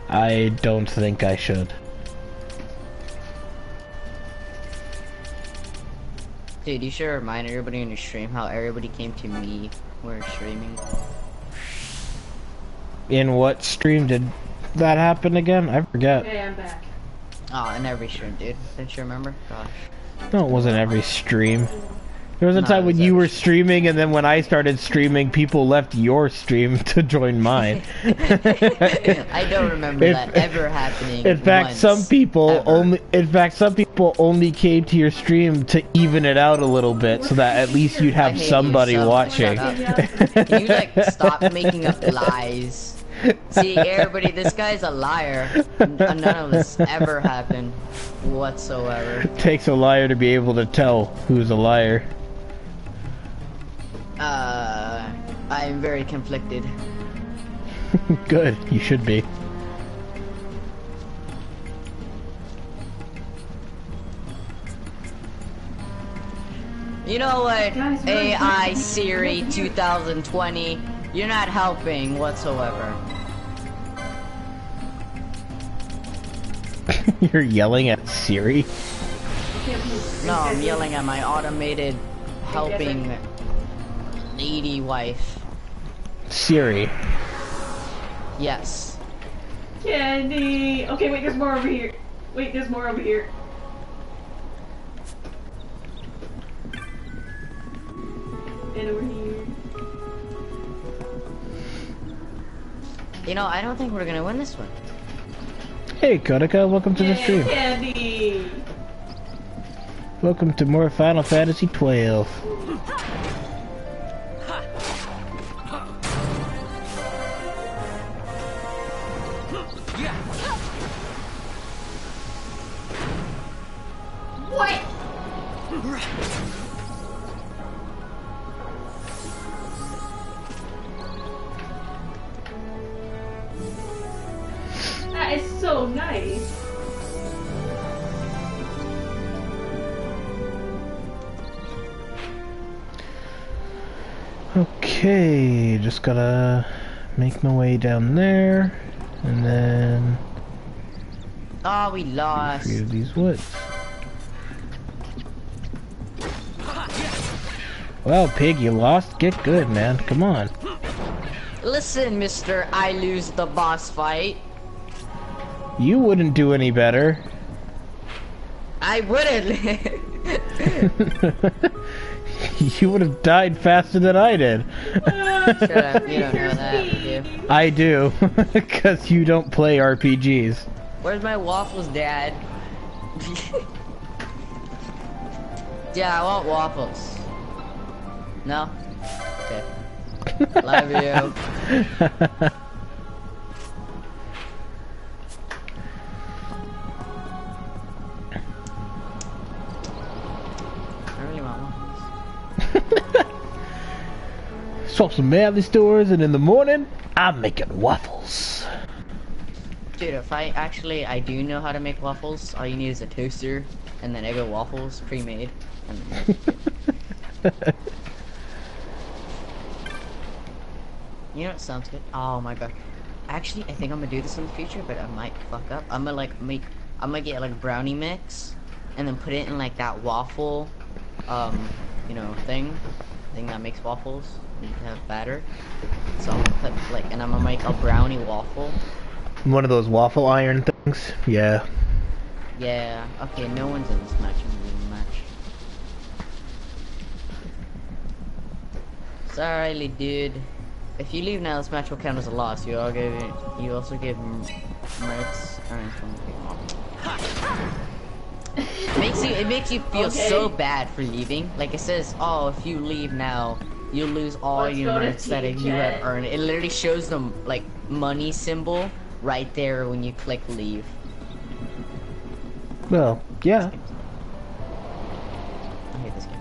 I don't think I should. Dude, you should remind everybody in your stream how everybody came to me when we were streaming. In what stream did that happen again? I forget. Okay, I'm back. Oh, in every stream, dude. Didn't you remember? Gosh. No, it wasn't every stream. There was a No, time it when was you every were streaming, and then when I started streaming, people left your stream to join mine. I don't remember that ever happening. In fact, once, some people ever. only came to your stream to even it out a little bit, so that at least you'd I have hate you somebody so much. watching. Shut up. Can you like stop making up lies? See, everybody, this guy's a liar. None of this ever happened whatsoever. It takes a liar to be able to tell who's a liar. I'm very conflicted. Good, you should be. You know what, Guys, we're AI here. Siri 2020, you're not helping whatsoever. You're yelling at Siri? No, I'm yelling at my automated helping lady wife. Siri. Yes. Candy! Okay, wait, there's more over here. Wait, there's more over here. And over here. You know, I don't think we're gonna win this one. Hey Kodaka, welcome to the stream. Candy! Welcome to more Final Fantasy 12. What? see. Okay, just gotta make my way down there, and then Oh, we lost. through these woods. Well, pig, you lost. Get good, man. Come on. Listen, mister, I lose the boss fight. You wouldn't do any better. I wouldn't. You would have died faster than I did. Shut up, you don't know that, do you? I do, because you don't play RPGs. Where's my waffles, Dad? Yeah, I want waffles. No? Okay. Love you. I really want waffles. Swap some manly stores, and in the morning, I'm making waffles. Dude, if I do know how to make waffles, all you need is a toaster, and then Eggo waffles, pre-made. You know what sounds good? Oh my god. Actually, I think I'm gonna do this in the future, but I might fuck up. I'm gonna get like brownie mix, and then put it in like that waffle, you know, thing that makes waffles. You have batter. So I'm gonna put like, and I'm gonna make a brownie waffle. One of those waffle iron things? Yeah. Yeah. Okay, no one's in this match. I'm leaving the match. Sorry, dude. If you leave now, this match will count as a loss. You also give Mertz. It makes you feel so bad for leaving. Like it says, oh, if you leave now, you lose all your Mertz that you have earned. It literally shows them like money symbol right there when you click leave. Well, yeah. I hate this game.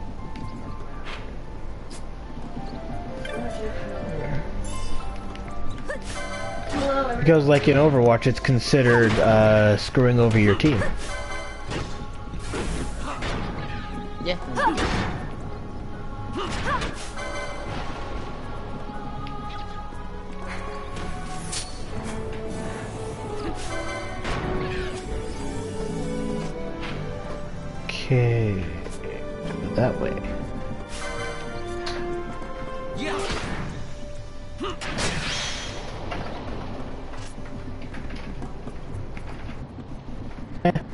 Because like in Overwatch, it's considered screwing over your team. Yeah. Okay, that way.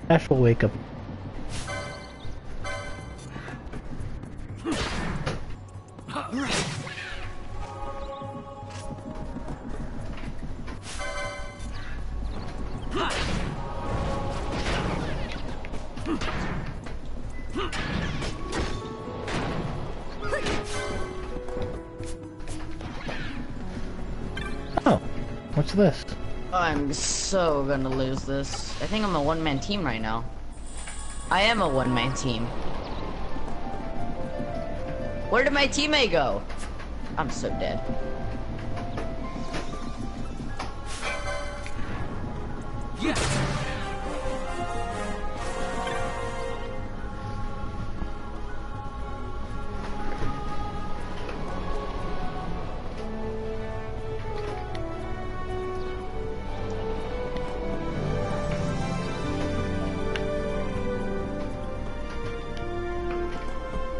Ash will wake up. Oh, what's this? I'm so gonna lose this. I think I'm a one-man team right now. I am a one-man team. Where did my teammate go? I'm so dead.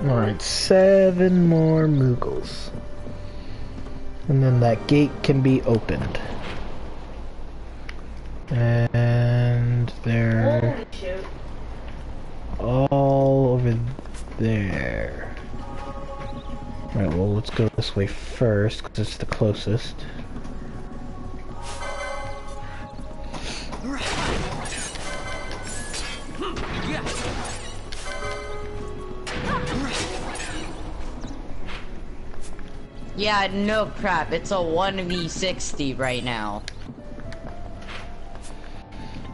Alright, 7 more Moogles. And then that gate can be opened. And they're all over there. Alright, well, let's go this way first, because it's the closest. Yeah, no crap. It's a 1v60 right now.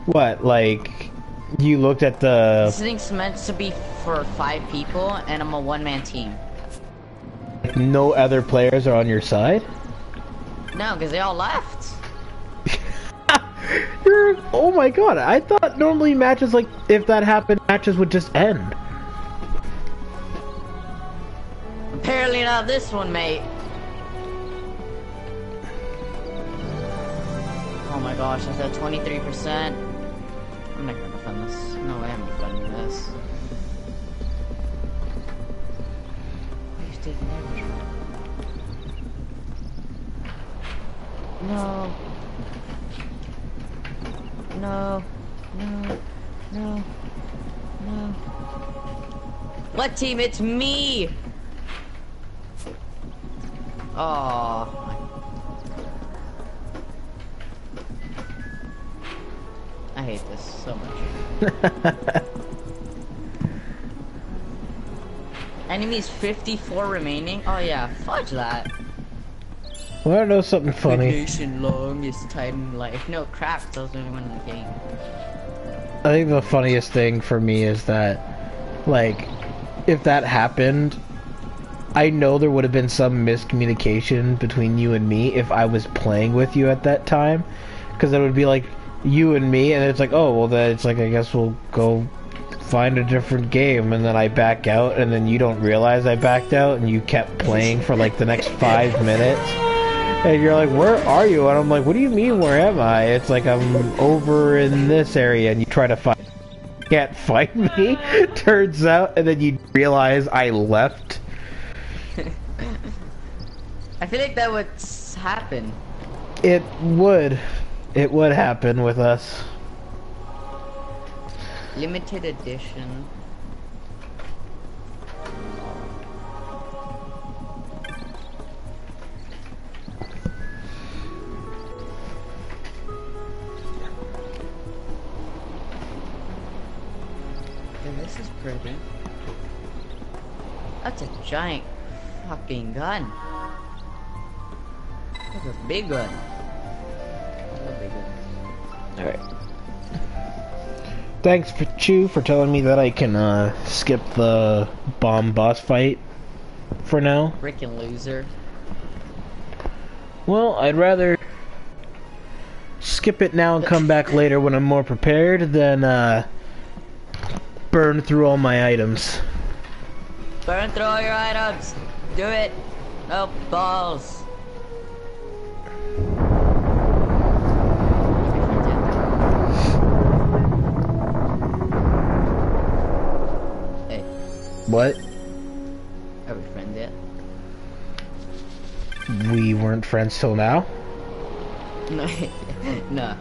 What, like, you looked at the... This thing's meant to be for 5 people, and I'm a one-man team. No other players are on your side? No, because they all left. Oh my god, I thought normally matches, like, if that happened, matches would just end. Apparently not this one, mate. Oh my gosh, I said 23%. I'm not gonna fund this. No way I'm funding this. He's taking damage. No. No. No. No. No. What team? It's me! Oh. I hate this so much. Enemies 54 remaining? Oh yeah, fudge that. Well, I know something funny. Nation longest time in life. No crap, that was the only one in the game. I think the funniest thing for me is that, like, if that happened, I know there would have been some miscommunication between you and me if I was playing with you at that time. Because it would be like, you and me, and it's like, oh, well then it's like, I guess we'll go find a different game, and then I back out, and then you don't realize I backed out, and you kept playing for like the next 5 minutes. And you're like, where are you? And I'm like, what do you mean, where am I? It's like, I'm over in this area, and you try to fight. Can't fight me, turns out, and then you realize I left. I feel like that would happen. It would. It would happen with us. Limited edition. And this is pretty. That's a giant fucking gun. That's a big gun. Alright. Thanks for Chew for telling me that I can skip the bomb boss fight for now. Freaking loser. Well, I'd rather skip it now and come back later when I'm more prepared than burn through all my items. Burn through all your items. Do it. No balls. What? Are we friends yet? We weren't friends till now? No. No.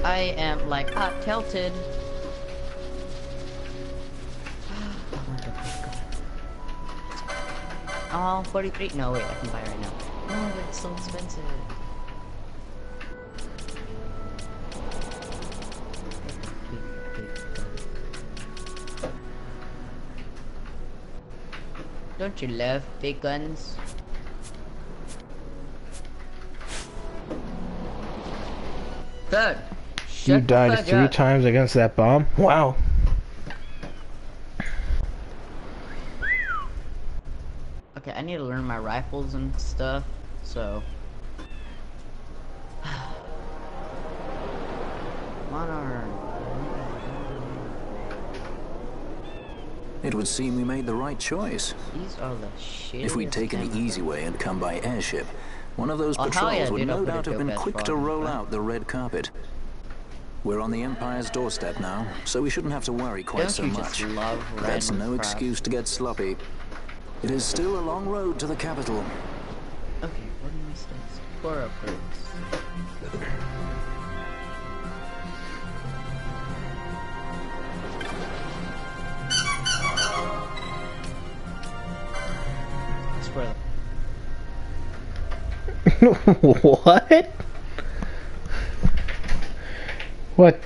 I am like hot tilted. Oh, 43. No, wait, I can buy right now. No, but it's so expensive. Don't you love big guns? Third. You died 3 times against that bomb? Wow. Okay, I need to learn my rifles and stuff, so. Monarch. It would seem we made the right choice. These are the shit. If we'd taken the easy way and come by airship, one of those patrols would no doubt have been quick to roll out the red carpet. We're on the Empire's doorstep now, so we shouldn't have to worry quite so much. That's no excuse to get sloppy. It is still a long road to the capital. Okay, what are my stats? 4 upgrades. What? What?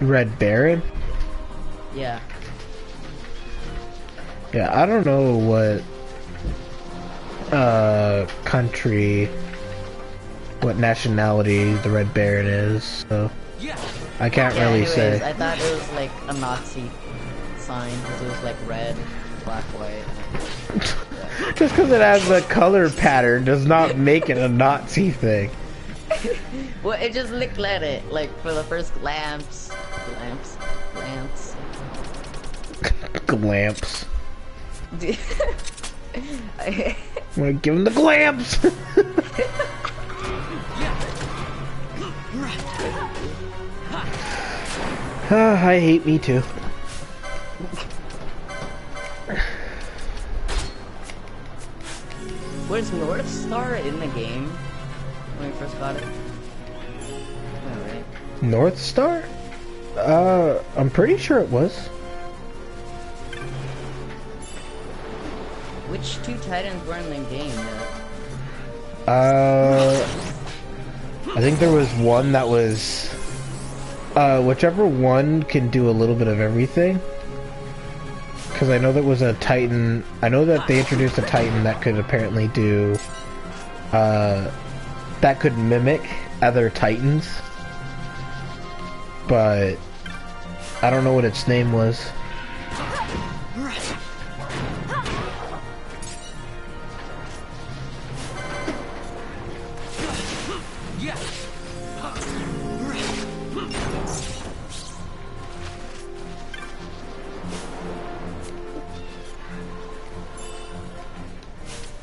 Red Baron? Yeah. Yeah, I don't know what country what nationality the Red Baron is, so I can't really say. I thought it was like a Nazi sign because it was like red, black, white. Just because it has a color pattern does not make it a Nazi thing. Well, it just looked like it, like for the first glance. Glamps. I'm gonna give him the glamps! I hate me too. Was North Star in the game when we first got it? Alright. North Star? I'm pretty sure it was. Which two Titans were in the game yet? I think there was one that was, whichever one can do a little bit of everything. Because I know there was a Titan, I know that they introduced a Titan that could apparently do, that could mimic other Titans. But I don't know what its name was.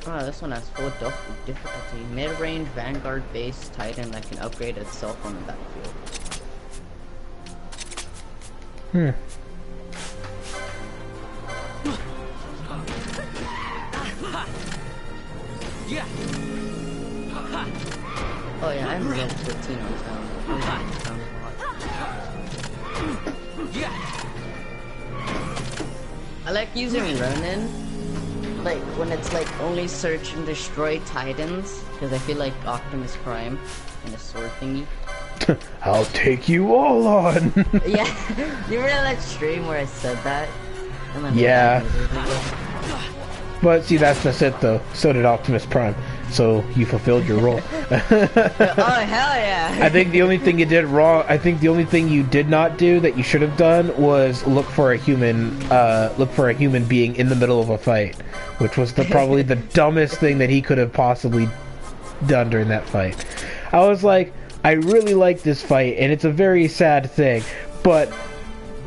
Oh, this one has full difficulty. Mid-range Vanguard-based Titan that can upgrade itself on the battlefield. Oh yeah, I'm level 15 on town. I like using Ronin, like when it's like only search and destroy Titans, because I feel like Optimus Prime and a sword thingy. I'll take you all on. Yeah, you remember that stream where I said that? And then yeah. But see, that's just it though. So did Optimus Prime. So you fulfilled your role. Oh hell yeah! I think the only thing you did wrong. I think the only thing you did not do that you should have done was look for a human being in the middle of a fight, which was probably the dumbest thing that he could have possibly done during that fight. I was like, I really like this fight, and it's a very sad thing, but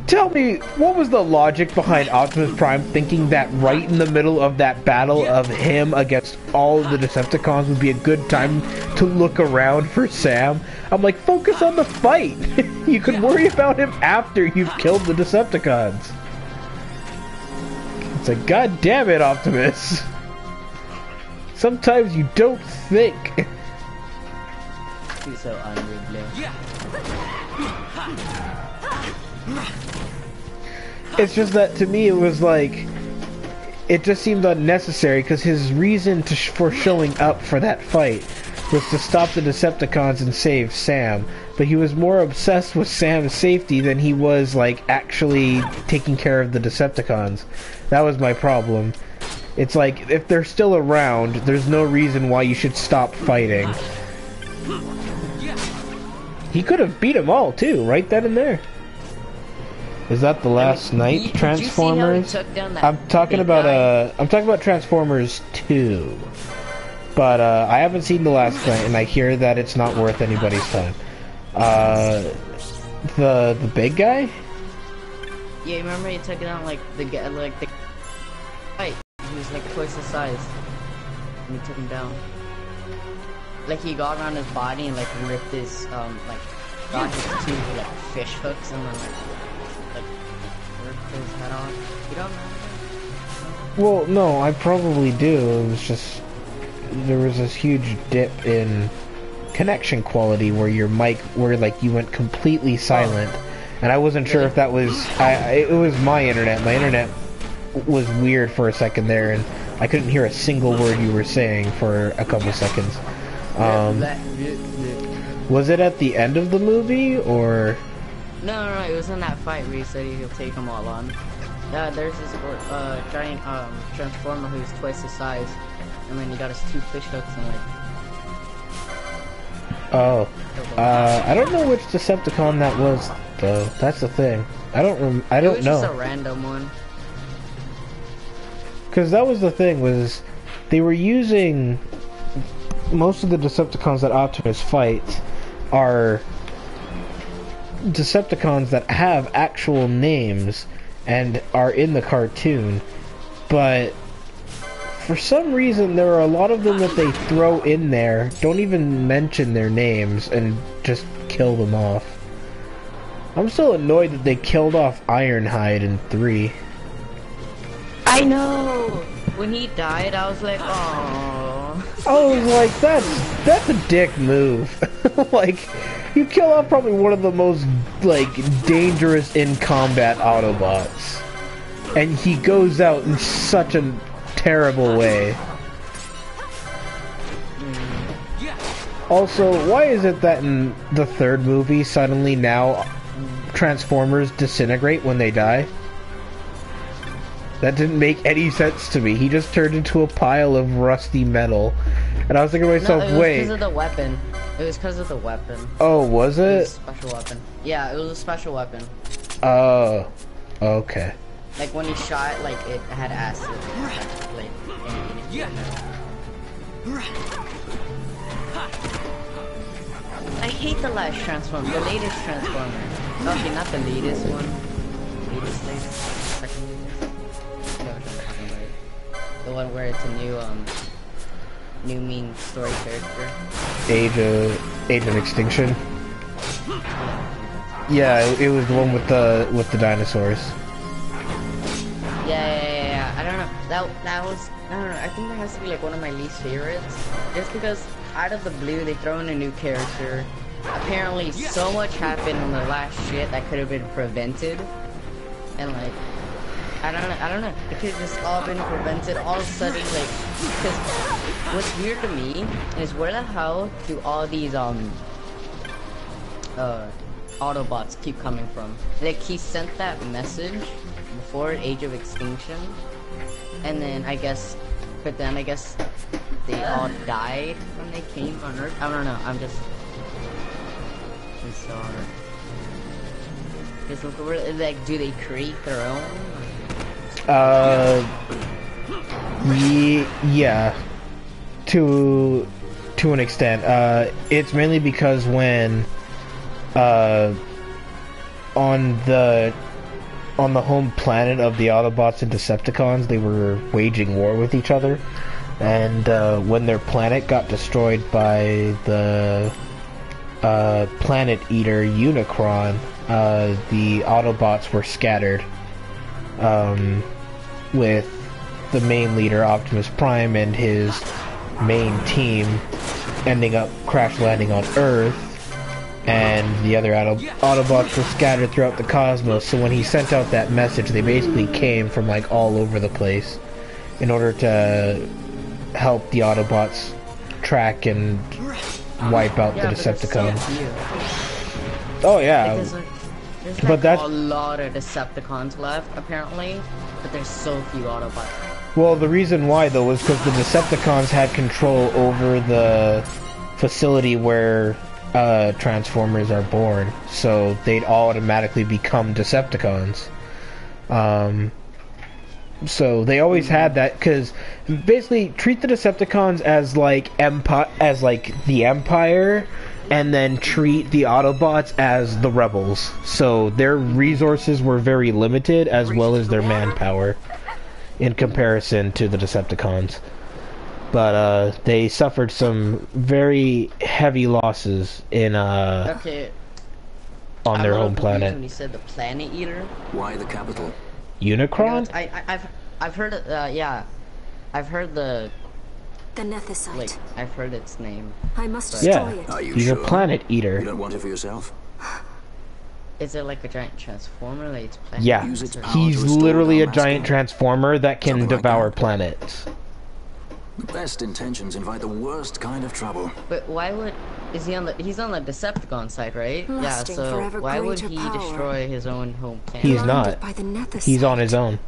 tell me, what was the logic behind Optimus Prime thinking that right in the middle of that battle of him against all of the Decepticons would be a good time to look around for Sam? I'm like, focus on the fight! You can worry about him after you've killed the Decepticons. It's like, god damn it, Optimus! Sometimes you don't think. He's so unreal. It's just that to me it was like, it just seemed unnecessary because his reason for showing up for that fight was to stop the Decepticons and save Sam, but he was more obsessed with Sam's safety than he was like actually taking care of the Decepticons. That was my problem. It's like, if they're still around, there's no reason why you should stop fighting. He could have beat them all too, right then and there. Is that the last night Transformers? I'm talking about Transformers 2. But I haven't seen the last night, and I hear that it's not worth anybody's time. The big guy? Yeah, remember he took down like the fight. He was like twice the size, and he took him down. Like he got around his body and like ripped his got his two like fish hooks and then like ripped his head off. You don't know? Well, no, I probably do. It was just there was this huge dip in connection quality where your mic, where like you went completely silent, and I wasn't sure if that was it was my internet. My internet was weird for a second there, and I couldn't hear a single word you were saying for a couple seconds. Was it at the end of the movie, or? No, it was in that fight where he said he'll take them all on. There's this giant Transformer who's twice the size, and then he got his two fish hooks and like Oh, I don't know which Decepticon that was, though. That's the thing. I don't know. It was just a random one. Because that was the thing, was they were using most of the Decepticons that Optimus fights are Decepticons that have actual names and are in the cartoon, but for some reason there are a lot of them that they throw in there, don't even mention their names, and just kill them off. I'm still annoyed that they killed off Ironhide in 3. I know! When he died, I was like, oh. I was like, that's a dick move. Like, you kill off probably one of the most, like, dangerous in combat Autobots. And he goes out in such a terrible way. Also, why is it that in the 3rd movie, suddenly now Transformers disintegrate when they die? That didn't make any sense to me. He just turned into a pile of rusty metal. And I was thinking to myself, wait. It was because of the weapon. It was because of the weapon. Oh, was it? It was a special weapon. Yeah, it was a special weapon. Oh. Okay. Like when he shot, like it had acid. Like, I hate the last Transformer. The latest Transformer. Okay, not the latest one. Latest. Second latest. The one where it's a new main story character. Age of Extinction. Yeah, it was the one with the dinosaurs. Yeah. I don't know. That was, I don't know. I think that has to be like one of my least favorites, just because out of the blue they throw in a new character. Apparently, so much happened in the last shit that could have been prevented, and like. I don't know. It could have just all been prevented all of a sudden, like, because what's weird to me is where the hell do all these, Autobots keep coming from? Like, he sent that message before Age of Extinction, and then I guess they all died when they came on Earth. I don't know, it's so hard. Just look over, like, do they create their own? Yeah, to an extent. It's mainly because when, on the home planet of the Autobots and Decepticons, they were waging war with each other, and when their planet got destroyed by the Planet Eater Unicron, the Autobots were scattered. With the main leader, Optimus Prime, and his main team ending up crash landing on Earth, and the other Autobots were scattered throughout the cosmos. So when he sent out that message, they basically came from like all over the place in order to help the Autobots track and wipe out the Decepticons. Oh yeah. There's like a lot of Decepticons left, apparently, but there's so few Autobots. Well, the reason why, though, was because the Decepticons had control over the facility where Transformers are born, so they'd automatically become Decepticons. So they always had that, because basically treat the Decepticons as like the Empire, and then treat the Autobots as the rebels. So their resources were very limited, as well as their manpower, in comparison to the Decepticons. But they suffered some very heavy losses in on their home planet. When you said the Planet Eater. Why the capital? Unicron? I've heard it. Yeah, I've heard the Nethicite. Like, I've heard its name. I must destroy it. Are you He's sure? a planet eater. You don't want it for yourself? Is it like a giant transformer? Like it's planet Yeah, he's literally a giant transformer that can devour planets. The best intentions invite the worst kind of trouble. But why would... he's on the Decepticon side, right? Yeah, so why would he destroy his own home planet? He's not. He's on his own.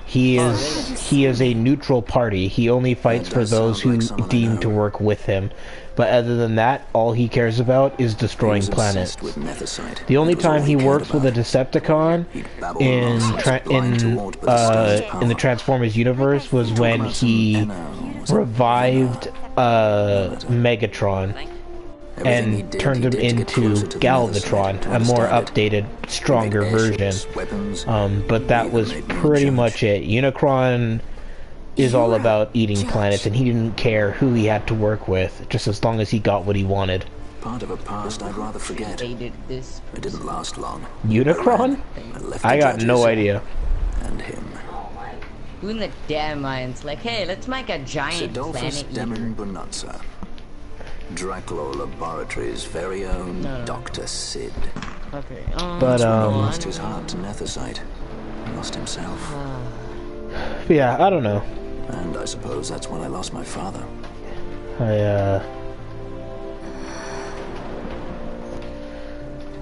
He is a neutral party. He only fights for those who deem to work with him. But other than that, all he cares about is destroying planets. The only time he works with a Decepticon in the Transformers universe was when he revived Megatron and turned him into Galvatron, a more updated, stronger version. But that was pretty much it. Unicron is all about eating planets, and he didn't care who he had to work with, just as long as he got what he wanted. Part of a past I'd rather forget. It didn't last long. Unicron? I got no idea. And him. Who in the damn mind's like, hey, let's make a giant planet eater. Draculaur Laboratories' very own Dr. Sid. Okay. But lost his heart to Nethicite. Lost himself. Yeah, I don't know. And I suppose that's when I lost my father.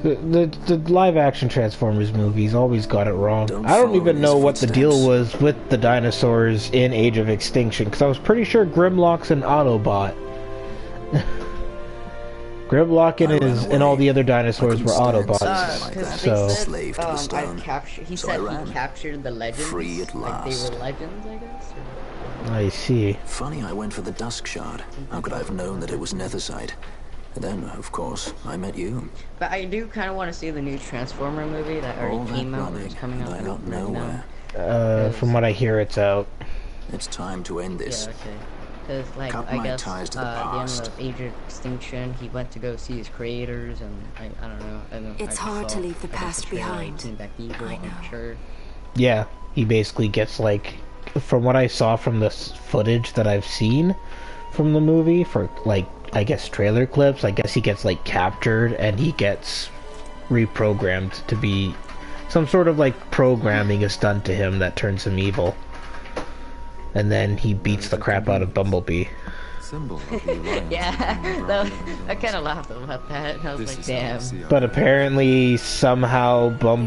The live-action Transformers movies always got it wrong. I don't even know what the deal was with the dinosaurs in Age of Extinction, because I was pretty sure Grimlock's an Autobot. Grimlock and all the other dinosaurs were Autobots. So he said he captured the legends. Free at last. Like they were legends, I guess. I see. Funny, I went for the Dusk Shard. How could I have known that it was Nethicite? And then, of course, I met you. But I do kind of want to see the new Transformer movie that already came out. It's coming out. I got nowhere. From what I hear, it's out. It's time to end this. Yeah, okay. Because, like, I guess at the end of Age of Extinction, he went to go see his creators, and I don't know. It's hard to leave the past behind. I know. Sure. Yeah, he basically gets, like, from what I saw from the footage that I've seen from the movie, for, like, I guess trailer clips, I guess he gets, like, captured, and he gets reprogrammed to be... Some sort of, like, programming is done to him that turns him evil. And then he beats the crap out of Bumblebee. Yeah, I kind of laughed about that. I was like, damn. But apparently, somehow the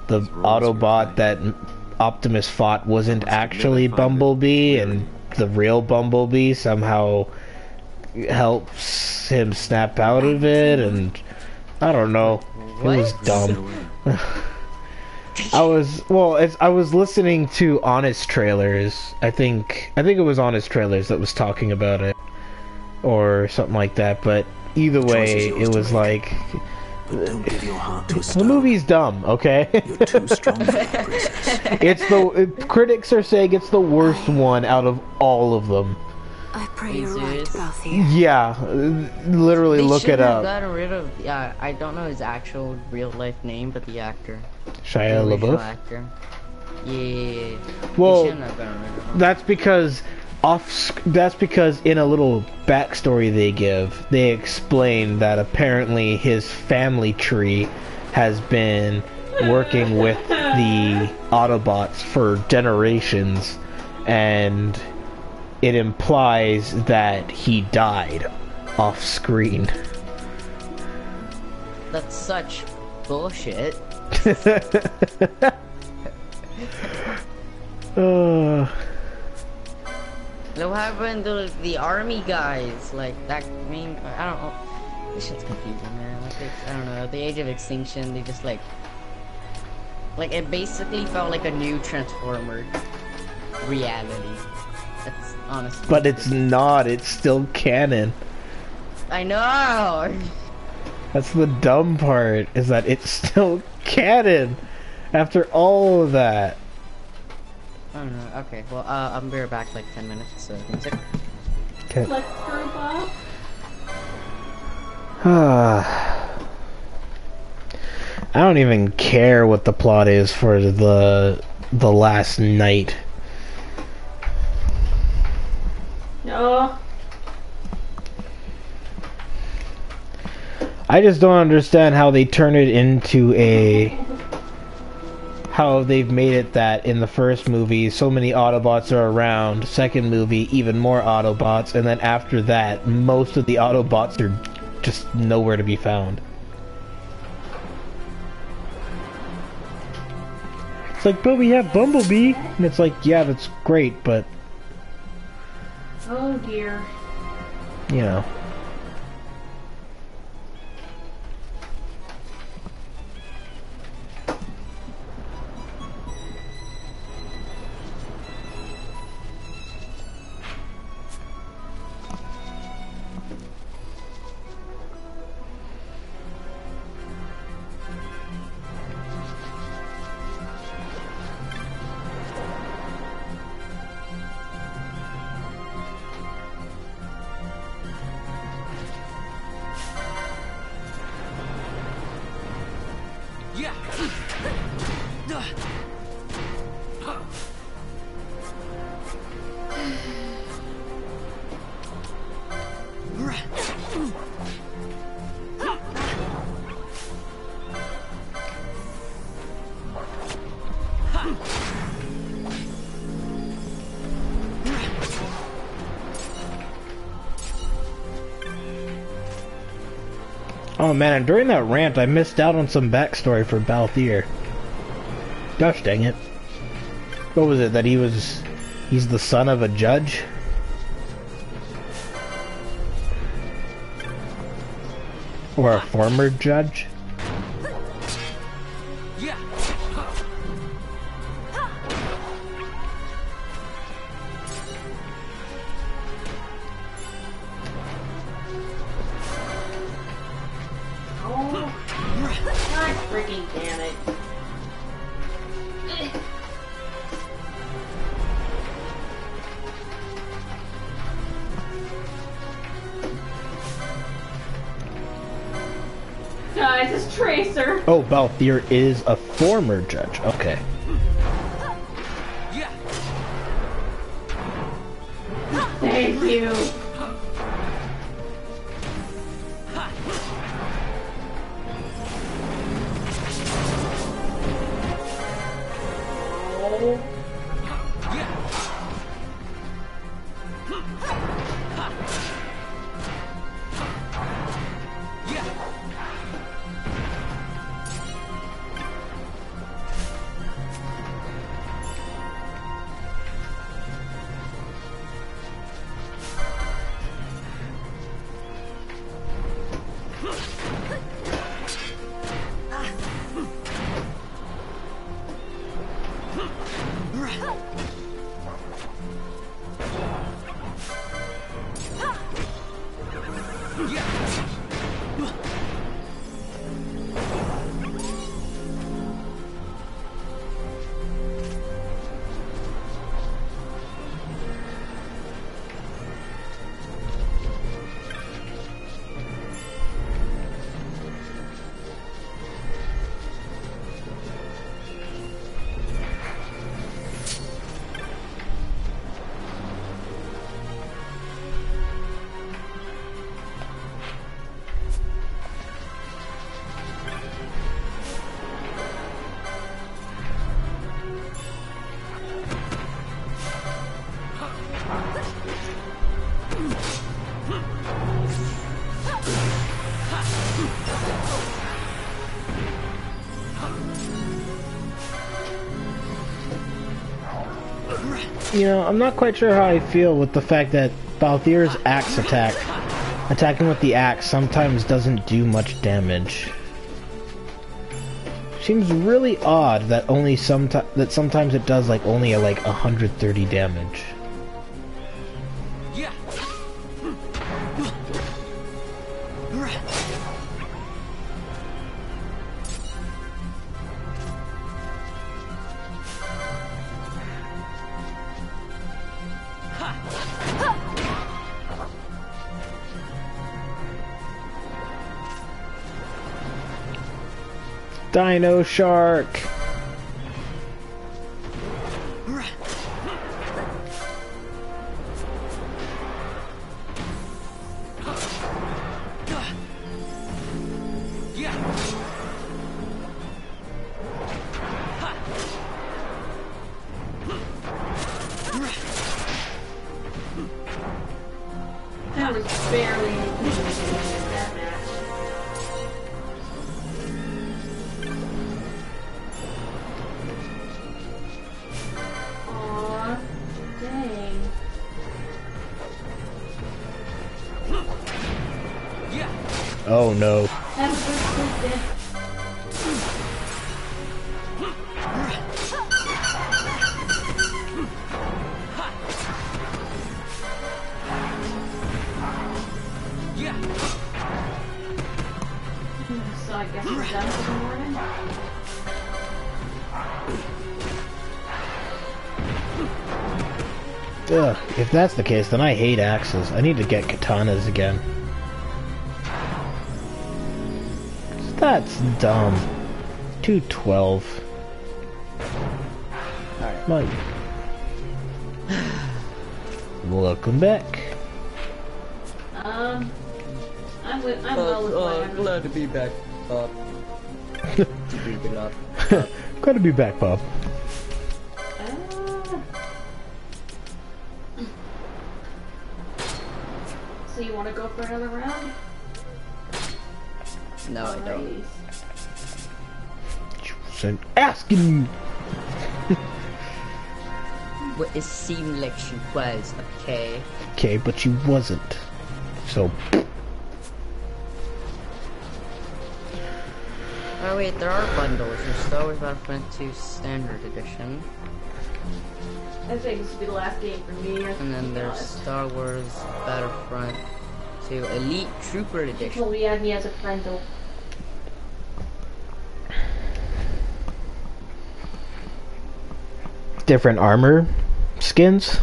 Autobot that Optimus fought wasn't actually Bumblebee, and the real Bumblebee somehow helps him snap out of it, and I don't know. It was dumb. I was listening to Honest Trailers. I think it was Honest Trailers that was talking about it, or something like that. But either way, it was like the movie's dumb. Okay, you're too strong for that, princess. Critics are saying it's the worst one out of all of them. I pray you're right, Balthier. Yeah, literally look it up. They should have gotten rid of, I don't know his actual real life name, but the actor. Shia LaBeouf? Actor. Yeah. Well, that's because in a little backstory they explain that apparently his family tree has been working with the Autobots for generations, and it implies that he died off screen. That's such bullshit. What happened to the army guys? Like that, I mean, I don't know. This shit's confusing, man. Like, I don't know. The Age of Extinction, they just like it basically felt like a new Transformer reality. That's honestly. But it's not. It's still canon. I know. That's the dumb part, is that it's still canon after all of that. I don't know. Okay, well, I'll be right back like 10 minutes, so give me a second. Okay. Let's group up. I don't even care what the plot is for the last night. No. I just don't understand how they turn it into how they've made it that in the first movie so many Autobots are around, second movie even more Autobots, and then after that most of the Autobots are just nowhere to be found. It's like, but we have Bumblebee, and it's like, yeah, that's great, but Oh dear. you know. Oh man, and during that rant, I missed out on some backstory for Balthier. Gosh dang it. What was it, that he's the son of a judge? Or a former judge? God freaking damn it. Guys, it's Tracer. Oh, Balthier is a former judge. Okay. Thank you. You know, I'm not quite sure how I feel with the fact that Balthier's axe attack, attacking with the axe, sometimes doesn't do much damage. Seems really odd that sometimes it does like only like 130 damage. Dino Shark! That was barely that match. Oh no. Have a good sleep, then. So I guess we're done for the morning. Ugh, if that's the case, then I hate axes. I need to get katanas again. That's dumb. 212. Alright. Mike. Welcome back. I'm well with whatever. Glad to be back, Bob. Glad to be back, Bob. So you want to go for another round? No, I don't. So asking. Well, it seemed like she was, okay? Okay, but she wasn't. So. Oh wait, there are bundles. There's Star Wars Battlefront 2 Standard Edition. I think this will be the last game for me. And then there's Star Wars Battlefront 2 Elite Trooper Edition. Well, we add me as a friend though. Different armor skins?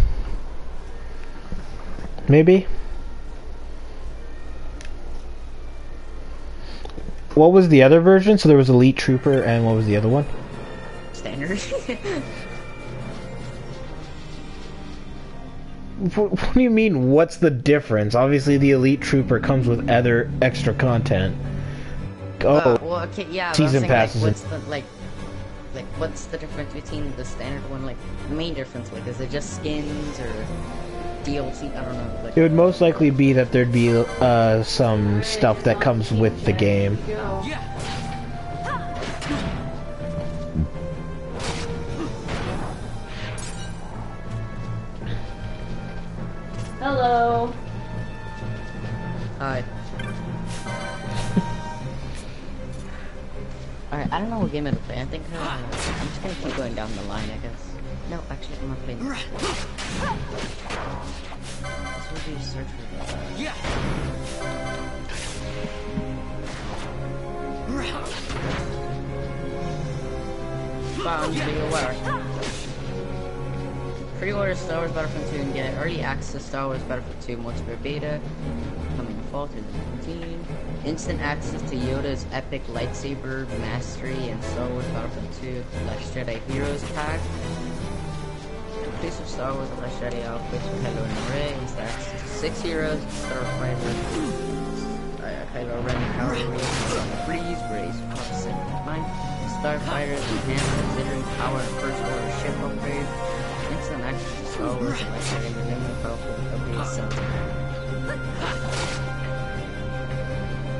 Maybe? What was the other version? So there was Elite Trooper and what was the other one? Standard. What do you mean, what's the difference? Obviously the Elite Trooper comes with other extra content. Oh, well, okay, yeah. season passes. What's the difference between the standard one? Like, the main difference, like, is it just skins or DLC? I don't know. Like, it would most likely be that there'd be some stuff that comes with the game. Hello. Hi. Alright, I don't know what game to play. I think I'm just gonna keep going down the line, I guess. No, actually, I'm not playing this. This will be search for Found the where? Pre-order Star Wars Battlefront 2 and get early access Star Wars Battlefront 2 multiplayer beta coming fall 2019. Instant access to Yoda's epic lightsaber mastery and Star Wars Battlefront 2 Last Jedi Heroes pack. Inclusive Star Wars Last Jedi outfits with Kylo and Rey. Instant access to 6 heroes, Starfighter, Kylo Ren, Power Rangers, Breeze, Grace, Prophecy, Mine, Starfighters, enhanced considering power and first order ship upgrade. Instant access to Star Wars Last Jedi and powerful upgrades.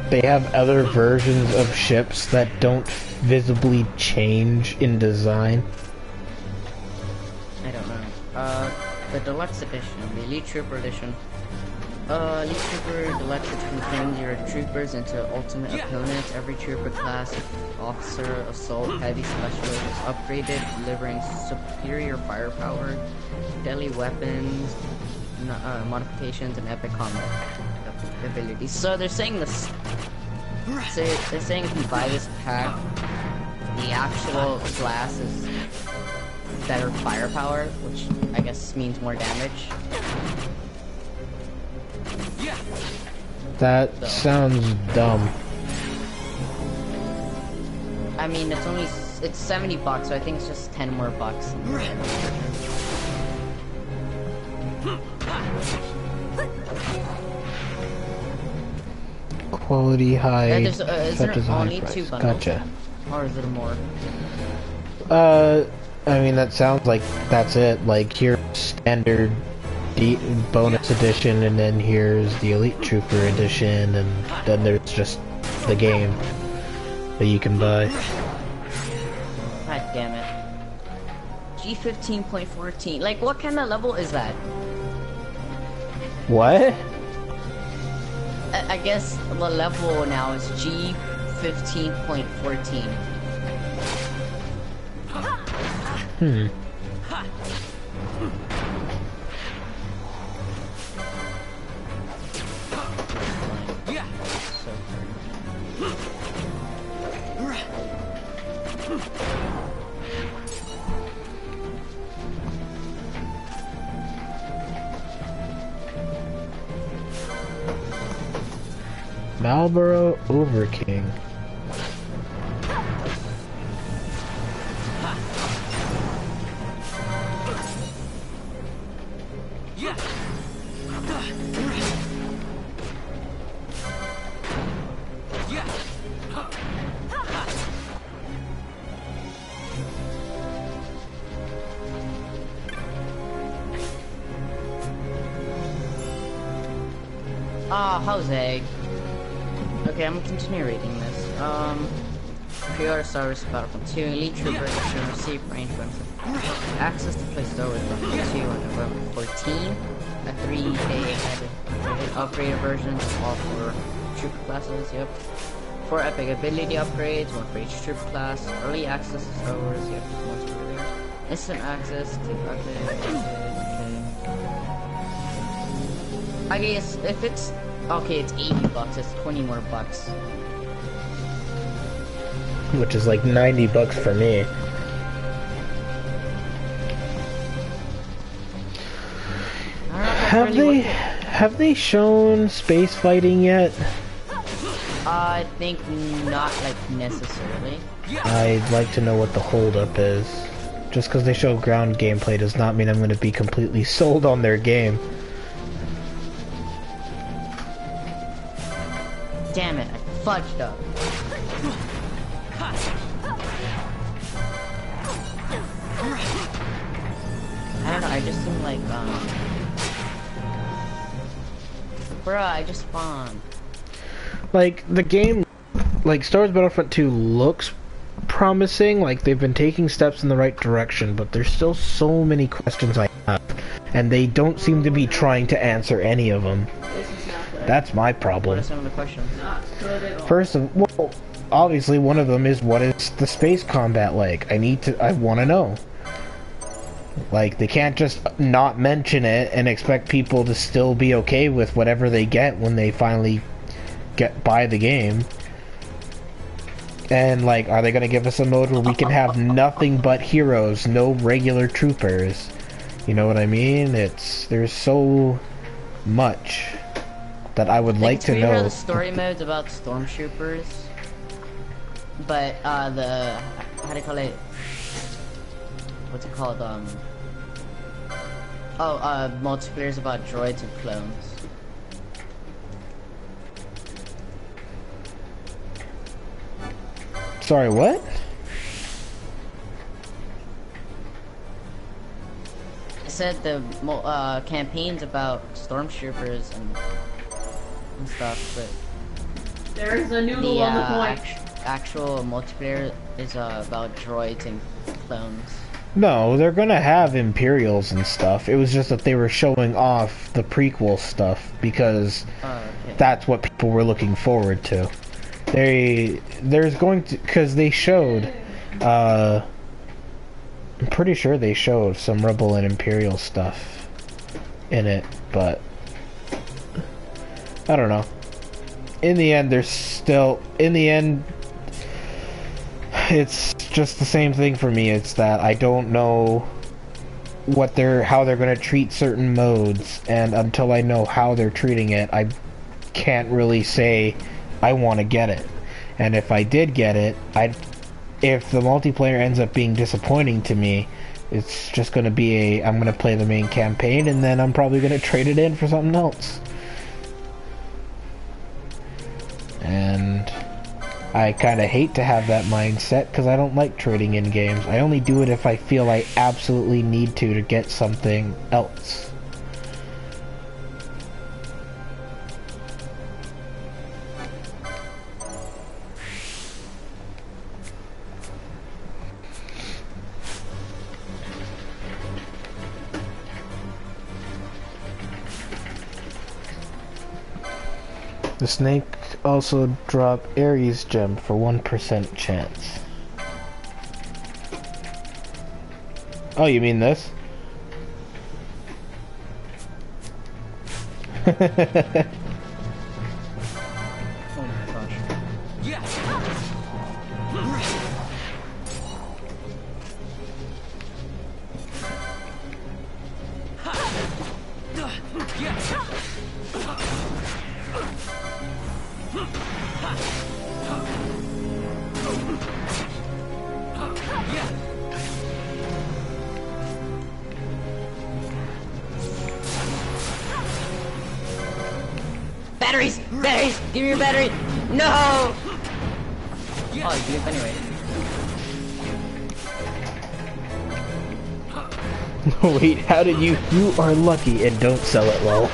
They have other versions of ships that don't visibly change in design. I don't know. The Deluxe Edition, the Elite Trooper Edition. Elite Trooper Deluxe, which confirms your troopers into ultimate opponents. Every trooper class, officer, assault, heavy specialist is upgraded, delivering superior firepower, deadly weapons, modifications, and epic combat abilities. So they're saying this. So they're saying if you buy this pack, the actual class is better firepower, which I guess means more damage. That sounds dumb. I mean, it's 70 bucks, so I think it's just 10 more bucks. Quality high. Is there only price. 2 bundles? Gotcha. Or is there more? I mean, that sounds like that's it. Like, here's standard bonus edition, and then here's the Elite Trooper edition, and then there's just the game that you can buy. God damn it. G15.14. Like, what kind of level is that? What? I guess the level now is G15.14. Marlboro Overking. Ah, Jose. Okay, I'm gonna continue reading this. Pre-order Star Wars Battlefront 2 Elite Trooper Edition received range benefit. Access to play Star Wars Battlefront 2 on November 14. A 3K added upgraded versions, all for trooper classes, yep. 4 epic ability upgrades, 1 for each trooper class. Early access to Star Wars, yep. 1 for there. Instant access to upgrade, okay. I guess if it's okay, it's $80. It's 20 more bucks. Which is like $90 for me. Have they shown space fighting yet? I think not, like, necessarily. I'd like to know what the holdup is. Just because they show ground gameplay does not mean I'm going to be completely sold on their game. Damn it, I fudged up. I don't know, I just seem like, bruh, I just spawned. Like, the game, like, Star Wars Battlefront 2 looks promising, like, they've been taking steps in the right direction, but there's still so many questions I have, and they don't seem to be trying to answer any of them. That's my problem. What are some of the questions? First of well, obviously one of them is, what is the space combat like? I want to know. Like, they can't just not mention it and expect people to still be okay with whatever they get when they finally buy the game. And, like, are they going to give us a mode where we can have nothing but heroes, no regular troopers? You know what I mean? There's so much that I would like to know. The story mode's about stormtroopers, but how do you call it? What's it called? Multiplayer's about droids and clones. Sorry, what? I said the campaign's about stormtroopers and stuff, but there's a noodle on the point. Actual multiplayer is about droids and clones. No, they're gonna have Imperials and stuff. It was just that they were showing off the prequel stuff because that's what people were looking forward to. Because they showed, I'm pretty sure they showed some Rebel and Imperial stuff in it, but I don't know. In the end, it's just the same thing for me. It's that I don't know how they're gonna treat certain modes, and until I know how they're treating it, I can't really say I want to get it. And if I did get it, if the multiplayer ends up being disappointing to me, it's just gonna be I'm gonna play the main campaign, and then I'm probably gonna trade it in for something else. And I kind of hate to have that mindset because I don't like trading in games. I only do it if I feel I absolutely need to get something else. The snake also drop Ares gem for 1% chance. Oh, you mean this? Oh my gosh. Yeah. Batteries! Batteries! Give me your battery! No! Oh, you do it anyway. Wait, how did you... You are lucky and don't sell it well.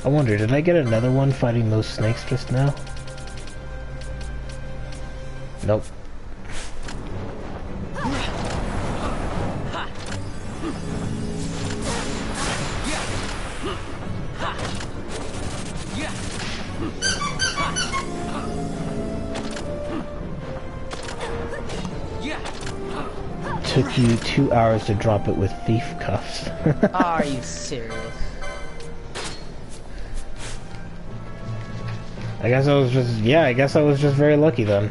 I wonder, did I get another one fighting those snakes just now? Nope. Took you 2 hours to drop it with thief cuffs. Are you serious? I guess I was just, yeah, I guess I was just very lucky then.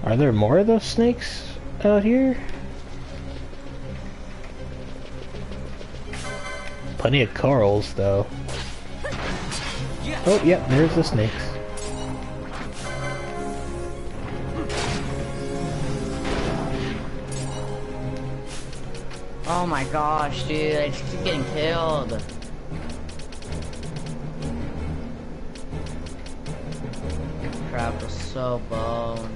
Are there more of those snakes out here? Plenty of corals, though. Oh, yeah, there's the snakes. Oh my gosh, dude, I just keep getting killed. Crap was so boned.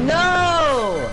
No!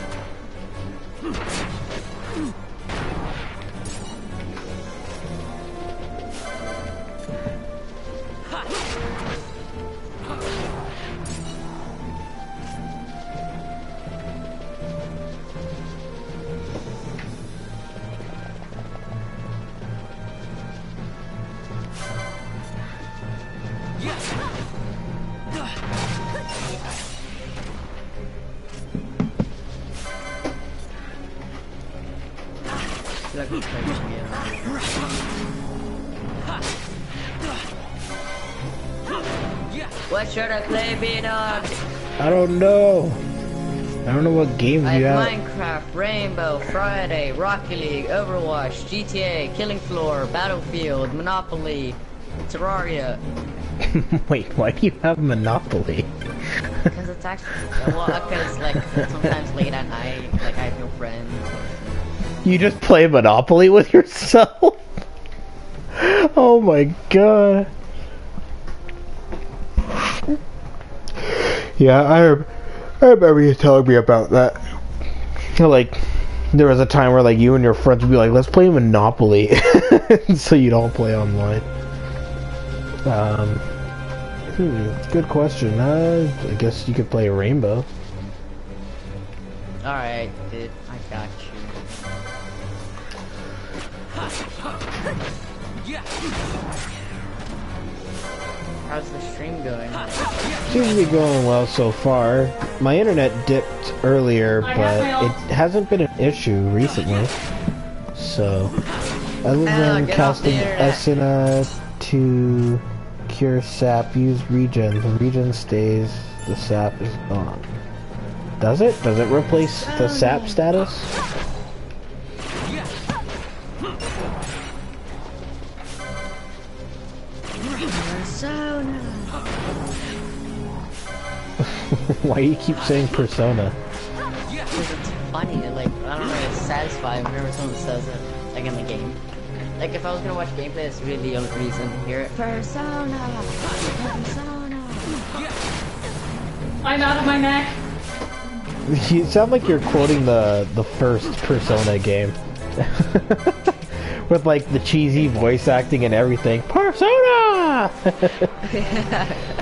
What should I play, B-Dog? I don't know. I don't know what games I you have have. Minecraft, Rainbow, Friday, Rocket League, Overwatch, GTA, Killing Floor, Battlefield, Monopoly, Terraria. Wait, why do you have Monopoly? Because it's actually, well, because like sometimes late at night, like I have no friends. You just play Monopoly with yourself? Oh my god. Yeah, I remember you telling me about that. Like, there was a time where like you and your friends would be like, let's play Monopoly. So you'd all play online. Good question. I guess you could play Rainbow. Alright, dude, I got you. How's the stream going? Seems to be going well so far. My internet dipped earlier, but it hasn't been an issue recently. So, other than casting Esina to cure sap, use regen. The regen stays, the sap is gone. Does it? Does it replace the sap status? Persona. Why do you keep saying Persona? Because it's funny, like, I don't know, it's satisfying whenever someone says it, like in the game. Like, if I was gonna watch gameplay, that's really the only reason to hear it. Persona! Persona! I'm out of my neck. You sound like you're quoting the first Persona game. With like the cheesy voice acting and everything. Persona!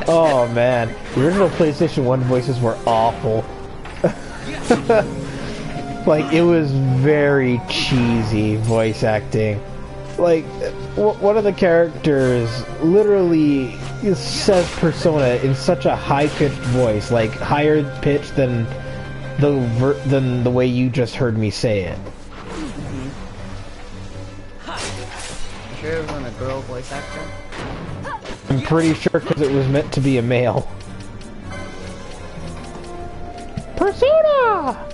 Oh man, the original PlayStation 1 voices were awful. Like, it was very cheesy voice acting. Like, one of the characters literally says Persona in such a high-pitched voice, like higher pitched than the way you just heard me say it. Sure it wasn't a girl voice actor? I'm pretty sure because it was meant to be a male. Persona!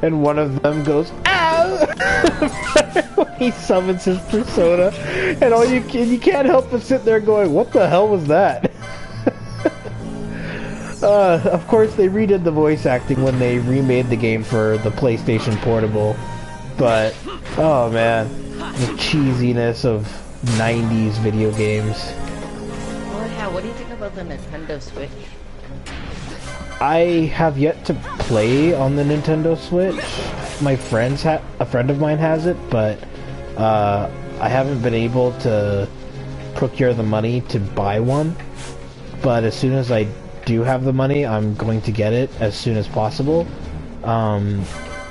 And one of them goes, ow! When he summons his persona, and you can't help but sit there going, what the hell was that? Of course they redid the voice acting when they remade the game for the PlayStation Portable, but, oh man, the cheesiness of 90s video games. Oh yeah, what do you think about the Nintendo Switch? I have yet to play on the Nintendo Switch. My a friend of mine has it, but I haven't been able to procure the money to buy one. But as soon as I do have the money, I'm going to get it as soon as possible.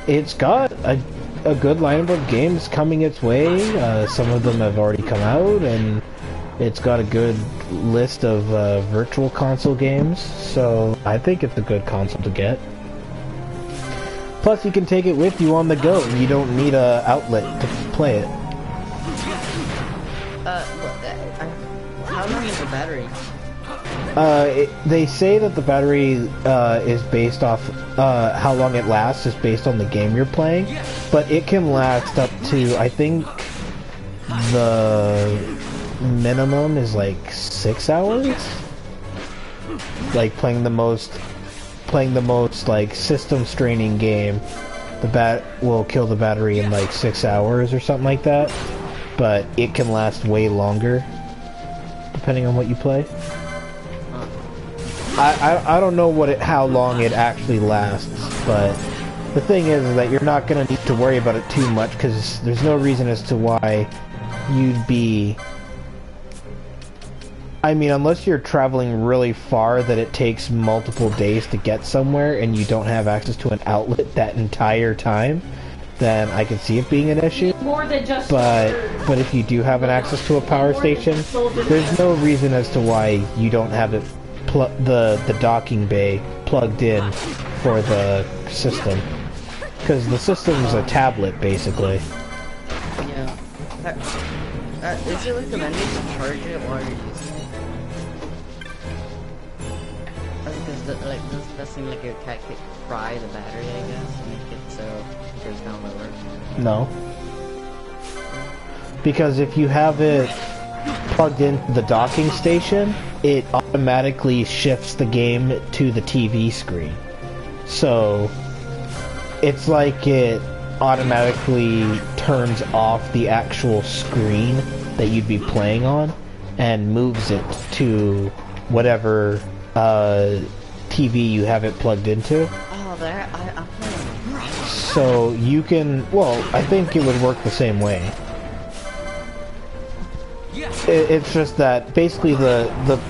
It's got a good lineup of games coming its way. Some of them have already come out, and it's got a good list of virtual console games, so I think it's a good console to get. Plus, you can take it with you on the go, and you don't need an outlet to play it. How long is the battery? They say that the battery is based off how long it lasts is based on the game you're playing, but it can last up to, I think, the minimum is like 6 hours. Like playing the most like system straining game, the bat will kill the battery in like 6 hours or something like that. But it can last way longer, depending on what you play. I don't know how long it actually lasts, but the thing is that you're not gonna need to worry about it too much, because there's no reason as to why you'd be. I mean, unless you're traveling really far that it takes multiple days to get somewhere and you don't have access to an outlet that entire time, then I can see it being an issue. More than just but if you do have an access to a power station, there's no reason as to why you don't have it the docking bay plugged in for the system, because the system's a tablet basically. Yeah. Is it recommended to charge it while you're using it? Because that seems like it could fry the battery, I guess, and make it so it goes down lower. No. Because if you have it plugged into the docking station, it automatically shifts the game to the TV screen. So it's like it automatically turns off the actual screen that you'd be playing on and moves it to whatever TV you have it plugged into. Oh, there, I'm playing. So you can, well, I think it would work the same way. It's just that basically the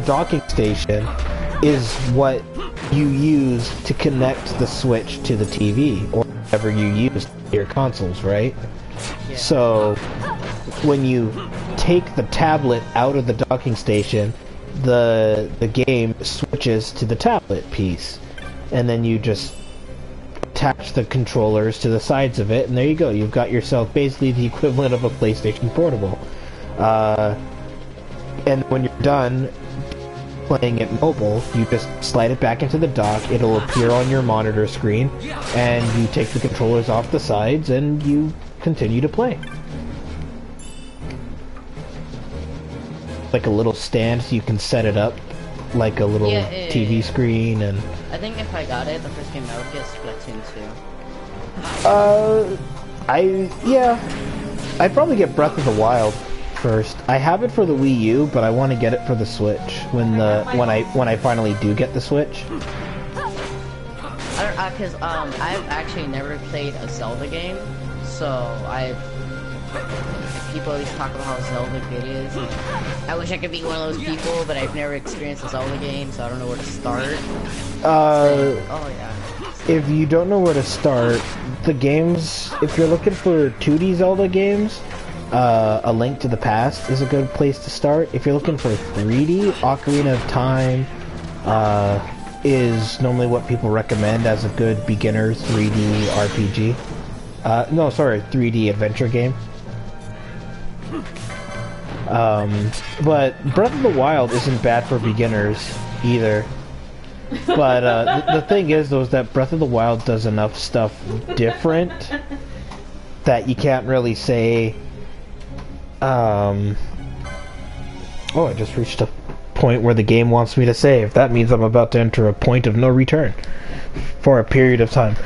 docking station is what you use to connect the Switch to the TV or whatever you use your consoles, right? Yeah. So when you take the tablet out of the docking station, the game switches to the tablet piece, and then you just attach the controllers to the sides of it, and there you go. You've got yourself basically the equivalent of a PlayStation Portable. And when you're done, playing it mobile, you just slide it back into the dock, it'll appear on your monitor screen, and you take the controllers off the sides and you continue to play. Like a little stand so you can set it up like a little TV screen. And I think if I got it, the first game I would get Splatoon 2. I'd probably get Breath of the Wild first. I have it for the Wii U, but I want to get it for the Switch when I finally do get the Switch. Cause I've actually never played a Zelda game, so people always talk about how Zelda good is. I wish I could be one of those people, but I've never experienced a Zelda game, so I don't know where to start. If you don't know where to start, the games, if you're looking for 2D Zelda games, A Link to the Past is a good place to start. If you're looking for 3D, Ocarina of Time is normally what people recommend as a good beginner 3D RPG. 3D adventure game. But Breath of the Wild isn't bad for beginners either. But the thing is, though, is that Breath of the Wild does enough stuff different that you can't really say. Oh, I just reached a point where the game wants me to save. That means I'm about to enter a point of no return for a period of time.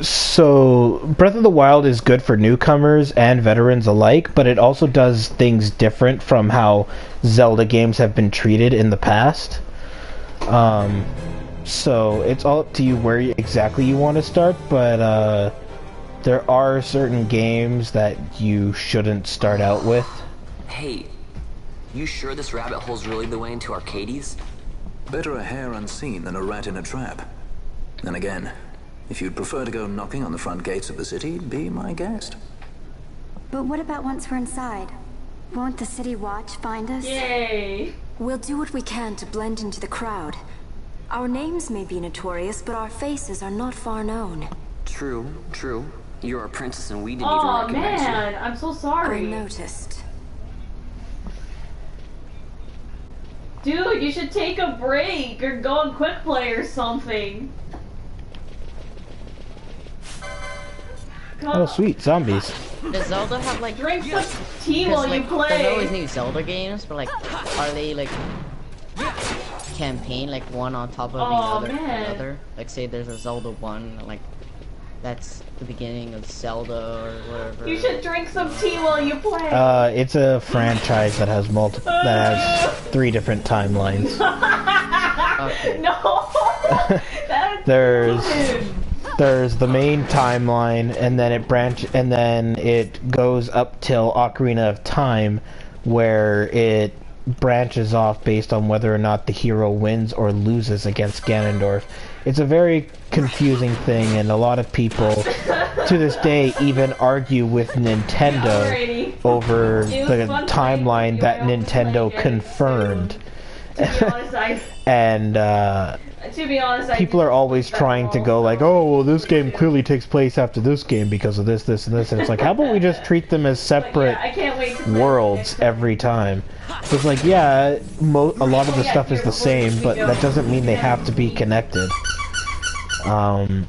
So, Breath of the Wild is good for newcomers and veterans alike, but it also does things different from how Zelda games have been treated in the past. So, it's all up to you where exactly you want to start, but there are certain games that you shouldn't start out with. Hey, you sure this rabbit hole's really the way into Arcades? Better a hare unseen than a rat in a trap. Then again, if you'd prefer to go knocking on the front gates of the city, be my guest. But what about once we're inside? Won't the city watch find us? Yay! We'll do what we can to blend into the crowd. Our names may be notorious, but our faces are not far known. True. You're a princess and we didn't even Oh recognize you. man, I'm so sorry. Unnoticed. Dude, you should take a break or go on quick play or something. Oh, sweet, zombies. Does Zelda have like Drink some tea while you play. There's always new Zelda games, but like, are they like campaign like one on top of another? Like, say there's a Zelda 1, like that's the beginning of Zelda or whatever. You should drink some tea while you play. It's a franchise that has 3 different timelines. Okay. No. There's the main timeline, and then it goes up till Ocarina of Time, where it branches off based on whether or not the hero wins or loses against Ganondorf. It's a very confusing thing, and a lot of people to this day even argue with Nintendo over the timeline that Nintendo confirmed. And to be honest, people are always trying to go like, oh, well, this game clearly takes place after this game because of this, and this, and it's like, how about we just treat them as separate worlds every time? It's like, yeah, a lot of the stuff is the same, but that doesn't mean they have to be connected. There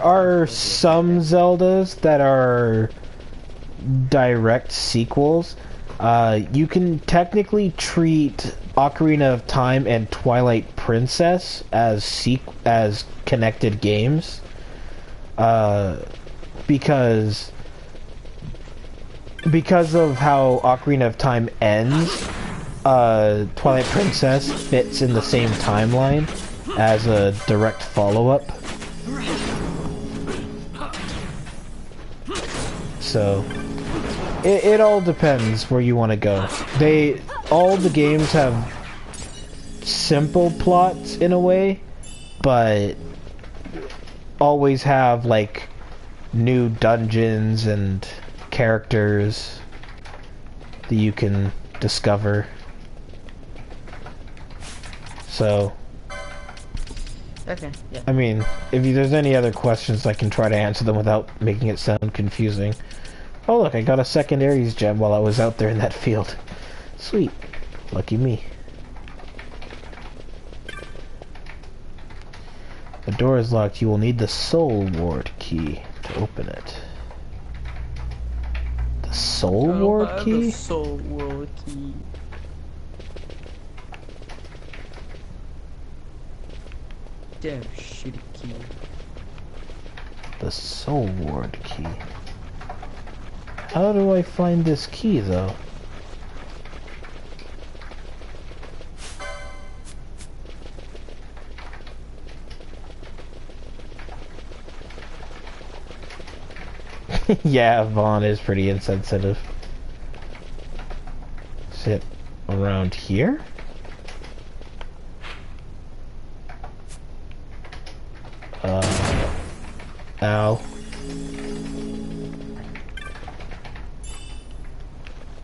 are some Zeldas that are direct sequels. You can technically treat Ocarina of Time and Twilight Princess as connected games, because of how Ocarina of Time ends. Twilight Princess fits in the same timeline as a direct follow-up. So it all depends where you want to go. All the games have simple plots in a way, but always have like new dungeons and characters that you can discover. So, okay, yeah. I mean, if there's any other questions, I can try to answer them without making it sound confusing. Oh look, I got a second Ares gem while I was out there in that field. Sweet. Lucky me. The door is locked. You will need the Soul Ward key to open it. The Soul Ward key? The Soul Ward key. Damn shitty key. The Soul Ward key. How do I find this key, though? Yeah, Vaughn is pretty insensitive. Sit around here? Ow.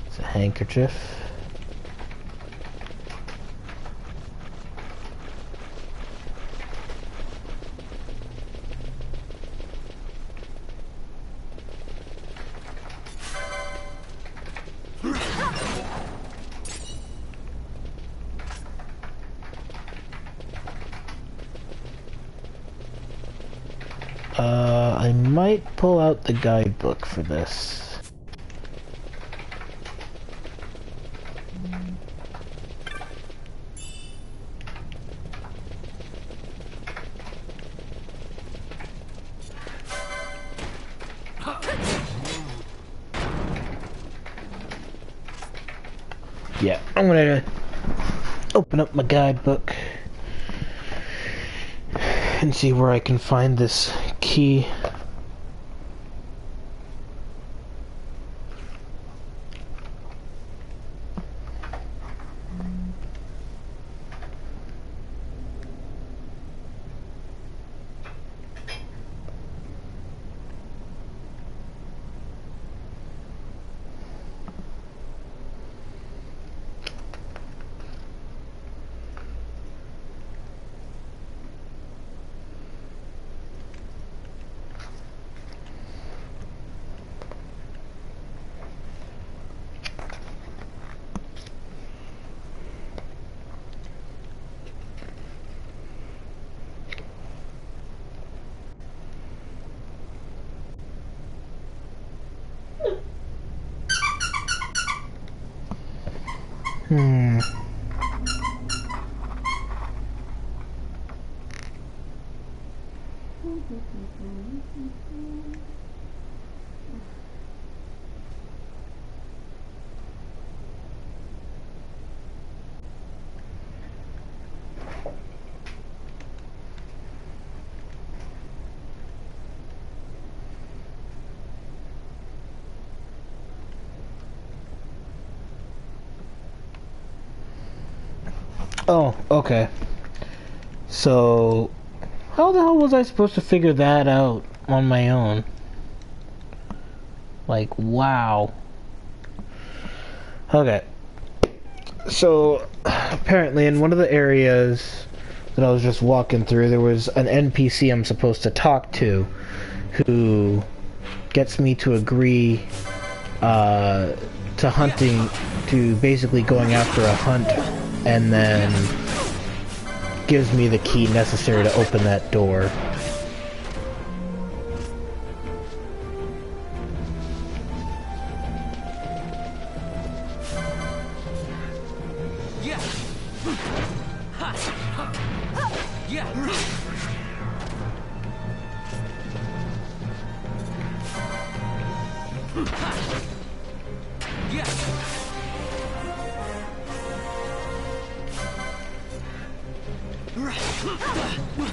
It's a handkerchief. I might pull out the guidebook for this. Yeah, I'm gonna open up my guidebook and see where I can find this key. Oh, okay. So, how the hell was I supposed to figure that out on my own? Like, wow. Okay. So, apparently in one of the areas that I was just walking through, there was an NPC I'm supposed to talk to who gets me to agree to hunting, to basically going after a hunt, and then gives me the key necessary to open that door.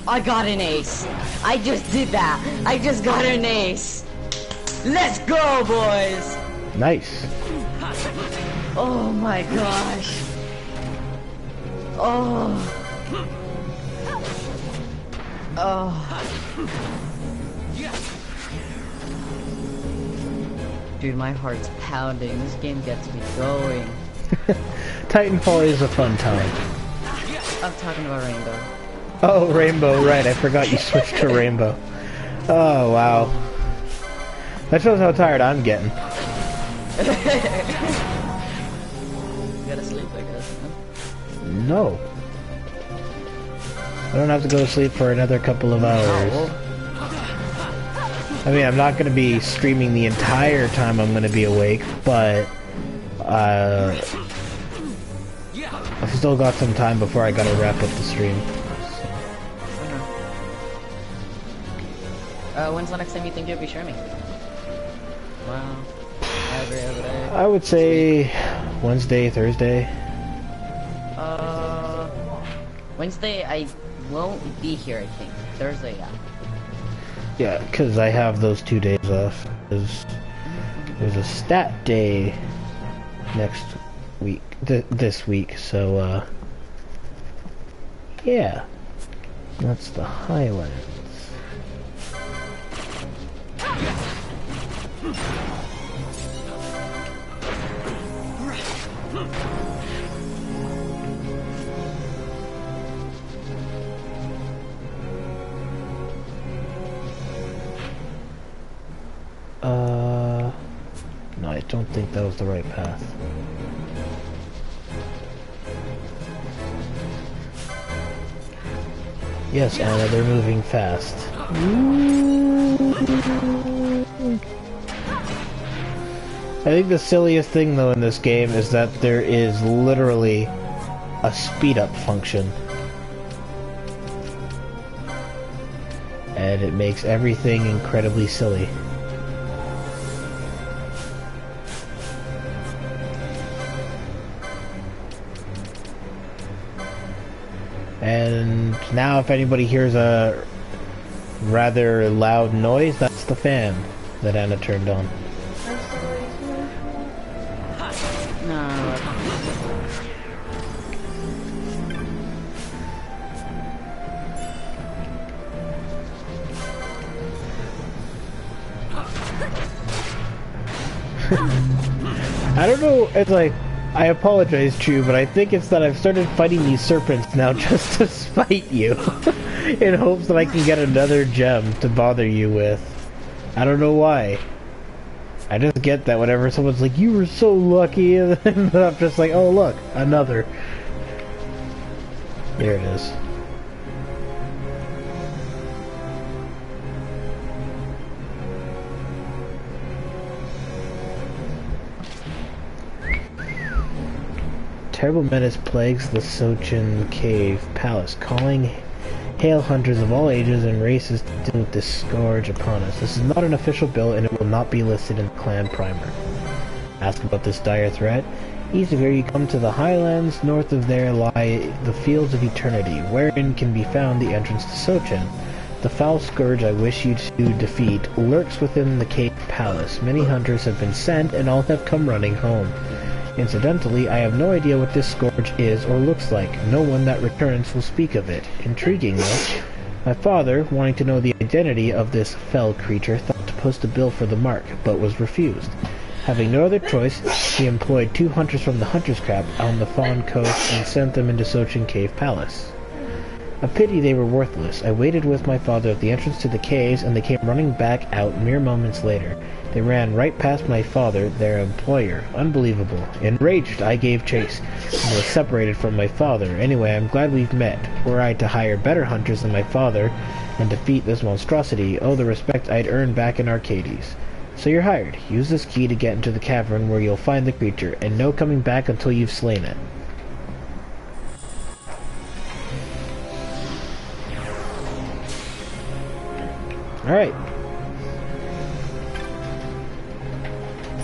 I got an ace. I just did that. I just got an ace. Let's go, boys. Nice. Oh my gosh. Oh. Oh. Dude, my heart's pounding. This game gets me going. Titanfall is a fun time. I'm talking about Rainbow. Oh, Rainbow, right. I forgot you switched to Rainbow. Oh, wow. That shows how tired I'm getting. You gotta sleep, I guess. Huh? No. I don't have to go to sleep for another couple of hours. Oh, I mean, I'm not going to be streaming the entire time I'm going to be awake, but I've still got some time before I got to wrap up the stream. when's the next time you think you'll be streaming? Wow. Every other day. I would say Wednesday, Thursday. Wednesday I won't be here, I think. Thursday, yeah. Yeah, because I have those 2 days off. There's a stat day next week, this week, so, yeah. That's the Highlands. No, I don't think that was the right path. Yes, Anna, they're moving fast. I think the silliest thing, though, in this game is that there is literally a speed-up function. And it makes everything incredibly silly. And now if anybody hears a rather loud noise, that's the fan that Anna turned on. No. I don't know, it's like, I apologize, Chew, but I think it's that I've started fighting these serpents now just to spite you. In hopes that I can get another gem to bother you with. I don't know why. I just get that whenever someone's like, you were so lucky, and then I'm just like, oh look, another. There it is. Terrible menace plagues the Sochin Cave Palace, calling hail hunters of all ages and races to deal with this scourge upon us. This is not an official bill, and it will not be listed in the clan primer. Ask about this dire threat. East of here you come to the highlands. North of there lie the fields of eternity, wherein can be found the entrance to Sochin. The foul scourge I wish you to defeat lurks within the cave palace. Many hunters have been sent, and all have come running home. Incidentally, I have no idea what this scourge is or looks like. No one that returns will speak of it. Intriguing, though. My father, wanting to know the identity of this fell creature, thought to post a bill for the mark, but was refused. Having no other choice, he employed 2 hunters from the Hunter's Crab on the Fawn Coast and sent them into Sochin Cave Palace. A pity they were worthless. I waited with my father at the entrance to the caves, and they came running back out mere moments later. They ran right past my father, their employer. Unbelievable. Enraged, I gave chase, and was separated from my father. Anyway, I'm glad we've met. Were I to hire better hunters than my father, and defeat this monstrosity, oh, the respect I'd earn back in Arcades. So you're hired. Use this key to get into the cavern where you'll find the creature, and no coming back until you've slain it. Alright.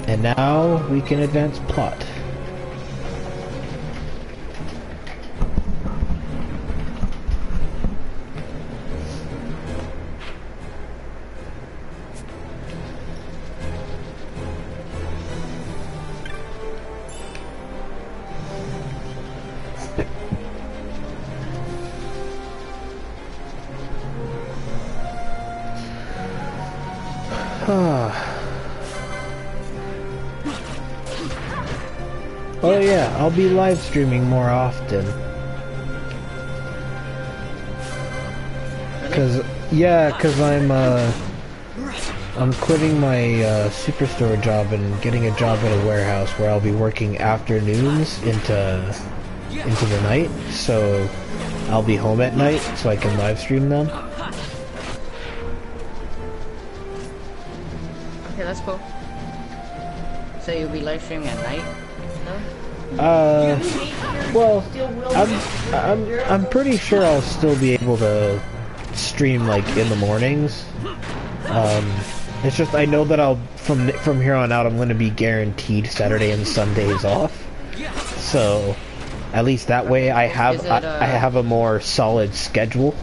And now we can advance plot. Oh yeah, I'll be live streaming more often. Cause I'm I'm quitting my superstore job and getting a job at a warehouse where I'll be working afternoons into the night, so I'll be home at night so I can live stream them. Okay, that's cool. So you'll be live streaming at night? Well, I'm pretty sure I'll still be able to stream like in the mornings. It's just I know that I'll from here on out I'm going to be guaranteed Saturday and Sundays off. So at least that way I have a more solid schedule.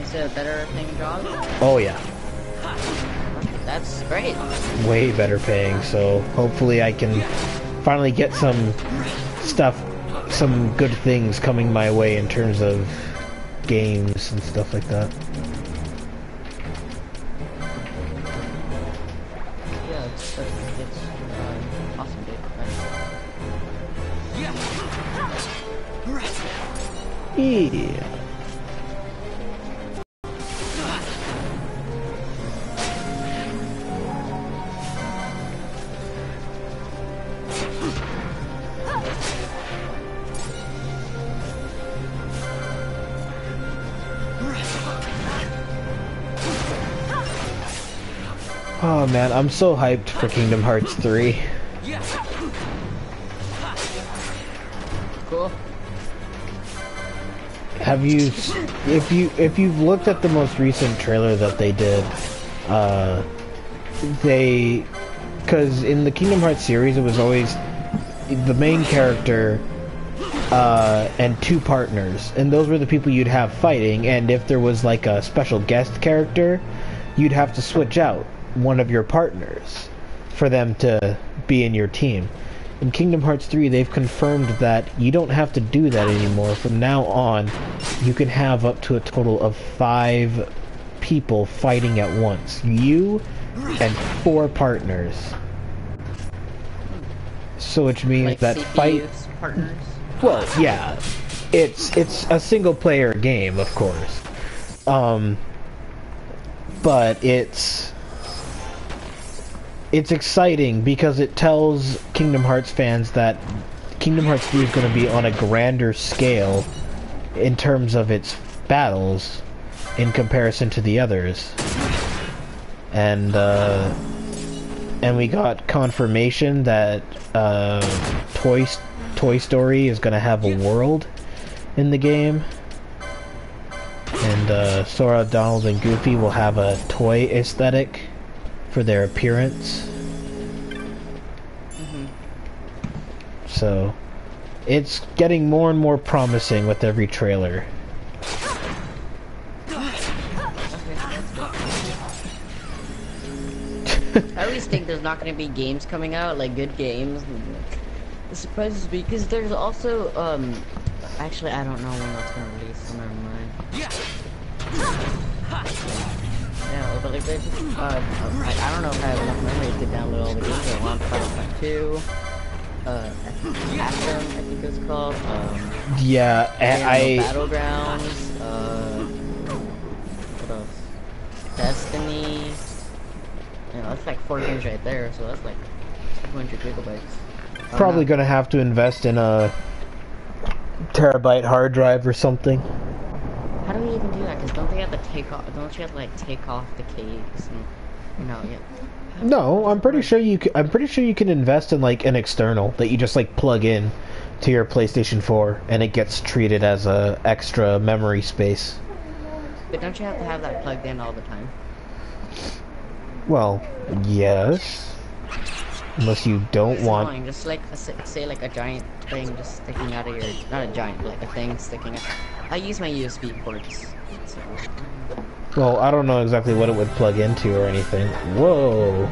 Is it a better paying job? Oh yeah. That's great. Way better paying, so hopefully I can finally get some good things coming my way in terms of games and stuff like that. Yeah, it's awesome, dude. Yeah. Oh man, I'm so hyped for Kingdom Hearts 3. Cool. Have you, if you've looked at the most recent trailer that they did, because in the Kingdom Hearts series it was always the main character and two partners, and those were the people you'd have fighting, and if there was like a special guest character, you'd have to switch out one of your partners for them to be in your team. In Kingdom Hearts 3, they've confirmed that you don't have to do that anymore. From now on, you can have up to a total of 5 people fighting at once. You and 4 partners. So which means like that CPUs, partners? Well, yeah. It's a single player game, of course. But it's exciting because it tells Kingdom Hearts fans that Kingdom Hearts 3 is going to be on a grander scale in terms of its battles in comparison to the others. And we got confirmation that Toy Story is going to have a world in the game. And Sora, Donald, and Goofy will have a toy aesthetic for their appearance. So it's getting more and more promising with every trailer. I always think there's not going to be games coming out, like good games. It surprises me because there's also actually I don't know when that's going to release, so never mind. Yeah, but like, I don't know if I have enough memory to download all the games I want. Final Fight 2, Atom, I think it's called. Yeah, I Battlegrounds. What else? Destiny. You know, that's like 4 games right there, so that's like 200 gigabytes. probably gonna have to invest in a terabyte hard drive or something. How do we even do that? Because don't they have to take off? Don't you have to like take off the case and yeah? No, I'm pretty sure you can invest in like an external that you just like plug in to your PlayStation 4 and it gets treated as a extra memory space. But don't you have to have that plugged in all the time? Well, yes. Unless you don't want... Annoying. Just like, say like a giant thing just sticking out of your... Not a giant, but like a thing sticking out. I use my USB ports. So. Well, I don't know exactly what it would plug into or anything. Whoa.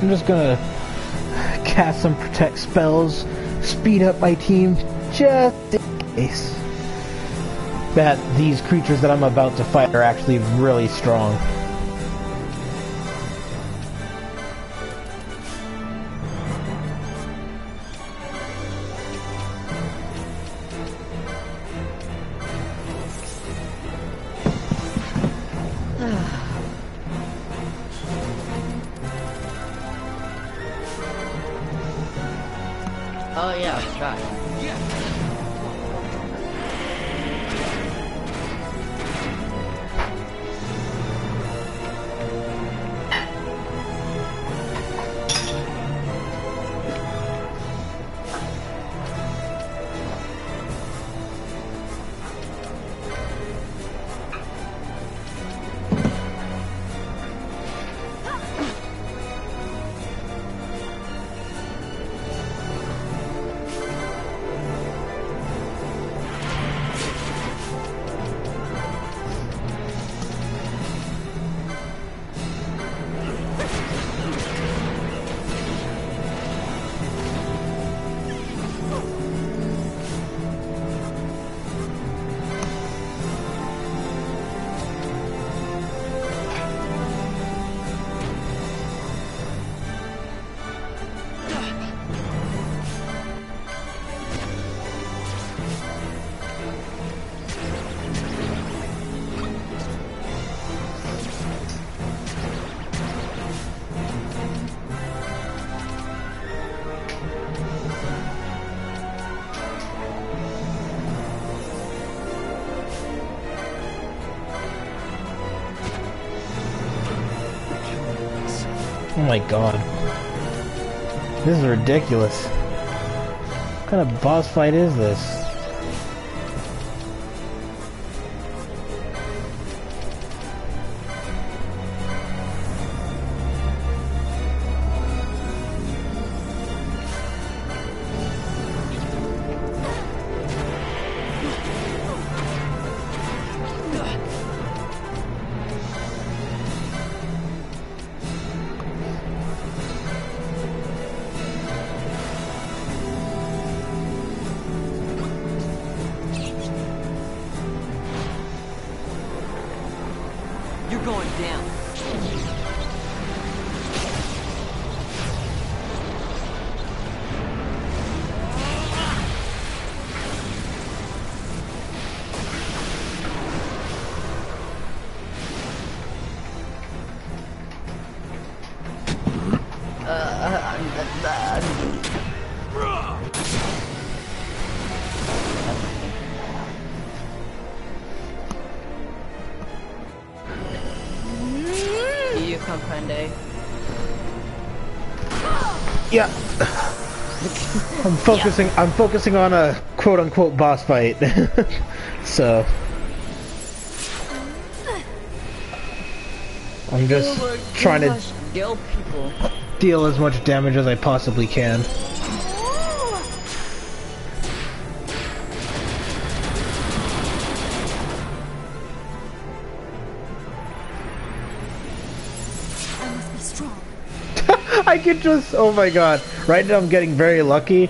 I'm just gonna cast some protect spells, speed up my team, just in case that these creatures that I'm about to fight are actually really strong. Oh yeah, I forgot. Oh my god. This is ridiculous. What kind of boss fight is this? You're going down. You comprende? Yeah. I'm focusing on a quote unquote boss fight. So I'm just trying to deal as much damage as I possibly can. I could just, oh my god. Right now I'm getting very lucky,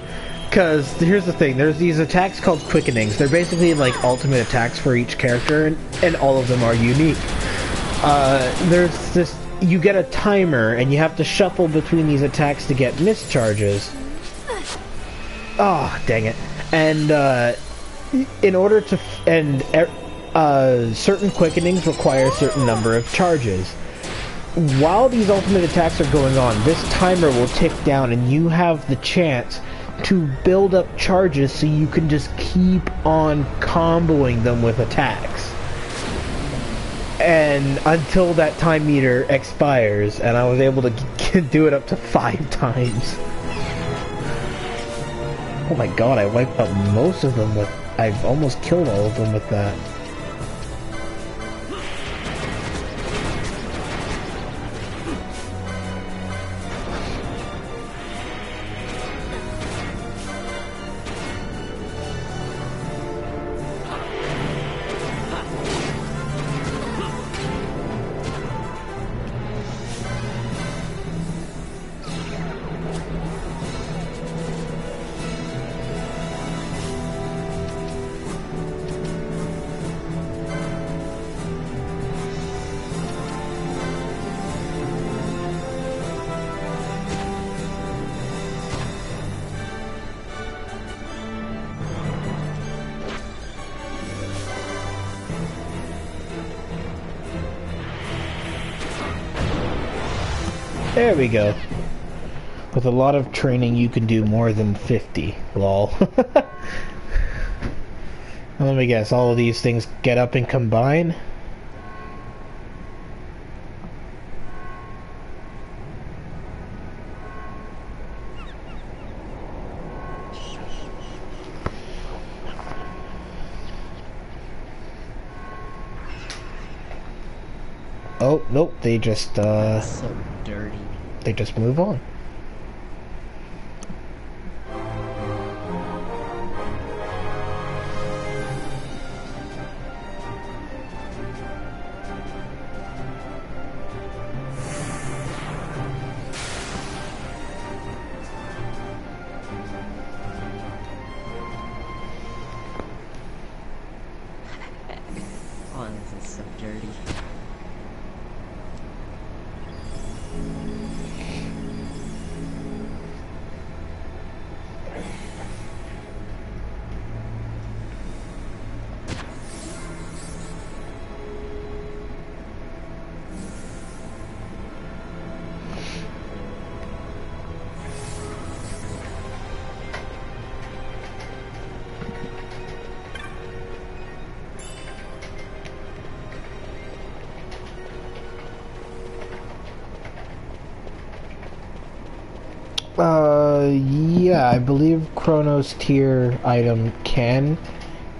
because here's the thing, there's these attacks called quickenings. They're basically like ultimate attacks for each character, and all of them are unique. There's this, you get a timer, and you have to shuffle between these attacks to get mischarges. Oh, dang it. And, in order to, certain quickenings require a certain number of charges. While these ultimate attacks are going on, this timer will tick down and you have the chance to build up charges so you can just keep on comboing them with attacks. And until that time meter expires, and I was able to do it up to 5 times. Oh my god, I wiped out most of them with... I've almost killed all of them with that. There we go. With a lot of training, you can do more than 50. Lol. Let me guess, all of these things get up and combine? Oh, nope, they just, So dirty. They just move on. Oh, this is so dirty. Yeah, I believe Chronos tier item can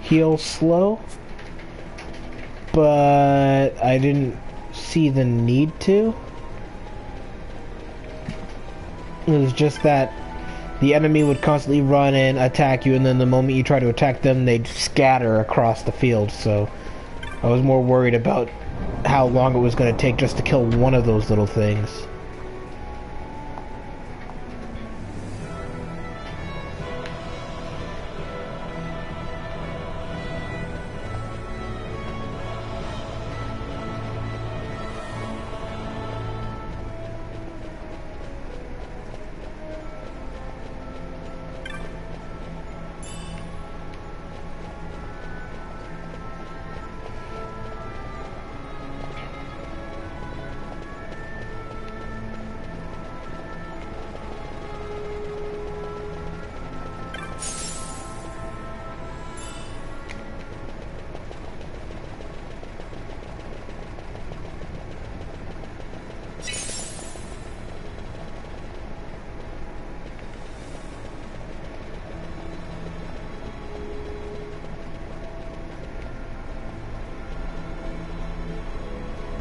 heal slow, but I didn't see the need to. It was just that the enemy would constantly run and attack you, and then the moment you try to attack them, they'd scatter across the field, so I was more worried about how long it was going to take just to kill one of those little things.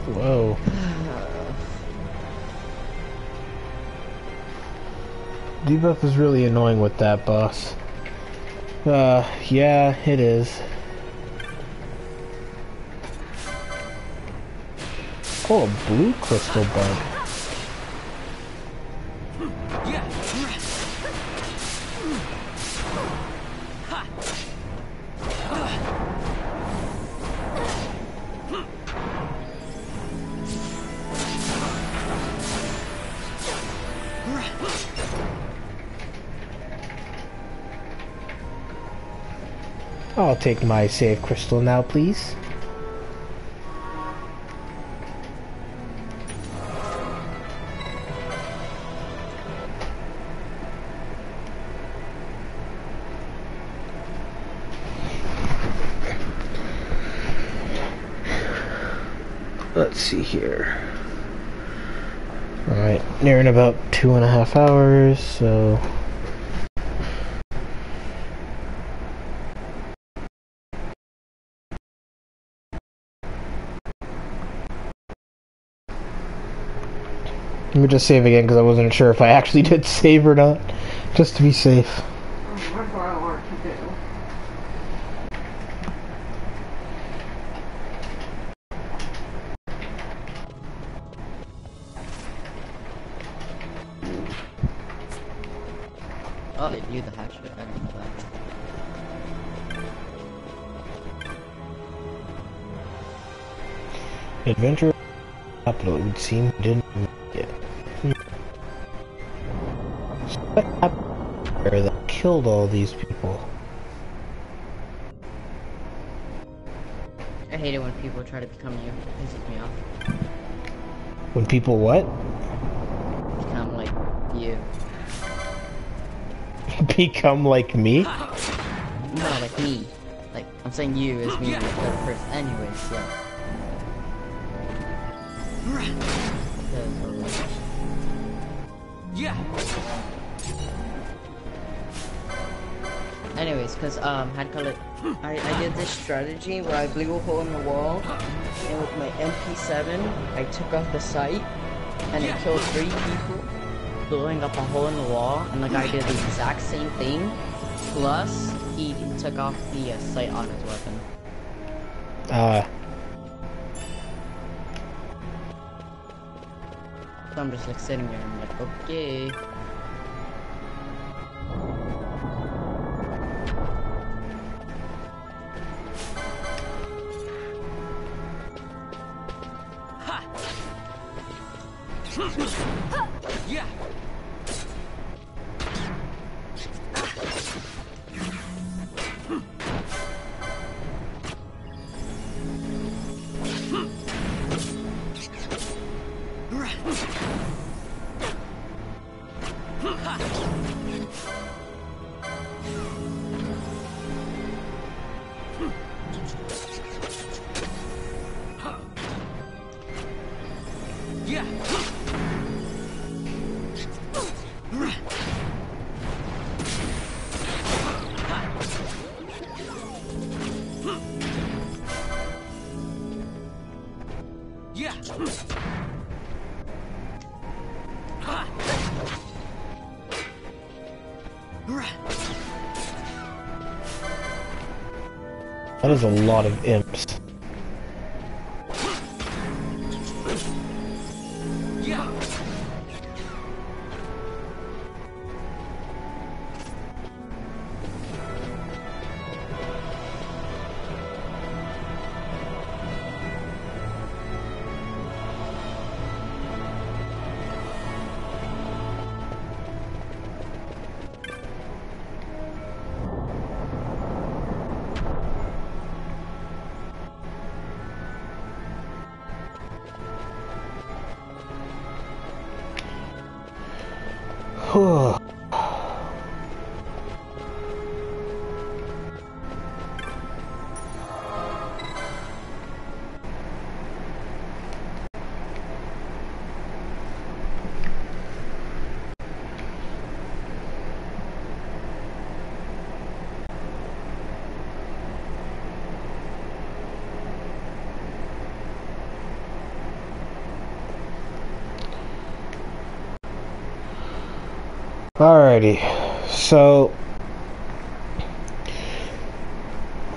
Whoa. Debuff is really annoying with that boss. Yeah, it is. Oh, a blue crystal bug. I'll take my save crystal now, please. Let's see here. Alright, nearing about 2.5 hours, so... Let me just save again because I wasn't sure if I actually did save or not, just to be safe. That's what I want to do. Oh, they knew the hatch. I didn't know that. Adventure capital, it would seem, didn't make it. So what happened there that killed all these people? I hate it when people try to become you. It pisses me off. When people what? you. Become like me? No, like me. Like, I'm saying you as me, the third person. Anyways, yeah. Yeah. Anyways, cause had call it. I did this strategy where I blew a hole in the wall, and with my MP7, I took off the sight, and it killed 3 people, blowing up a hole in the wall, and the guy did the exact same thing, plus he took off the sight on his weapon. So I'm just like sitting there, I'm like, okay. Yeah. That is a lot of imps. Alrighty, so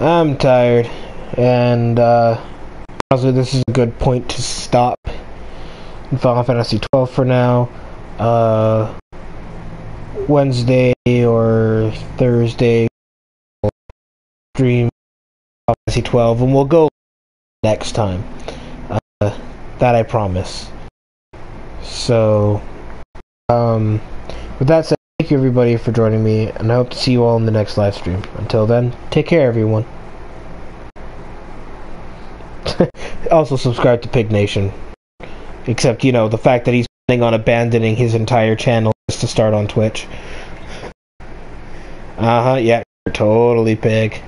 I'm tired, and honestly, this is a good point to stop in Final Fantasy 12 for now. Wednesday or Thursday, we'll stream Final Fantasy 12, and we'll go next time. That I promise. So, with that said, thank you everybody for joining me, and I hope to see you all in the next live stream. Until then, take care everyone. Also subscribe to Pig Nation. Except, you know, the fact that he's planning on abandoning his entire channel just to start on Twitch. Yeah, you're totally pig.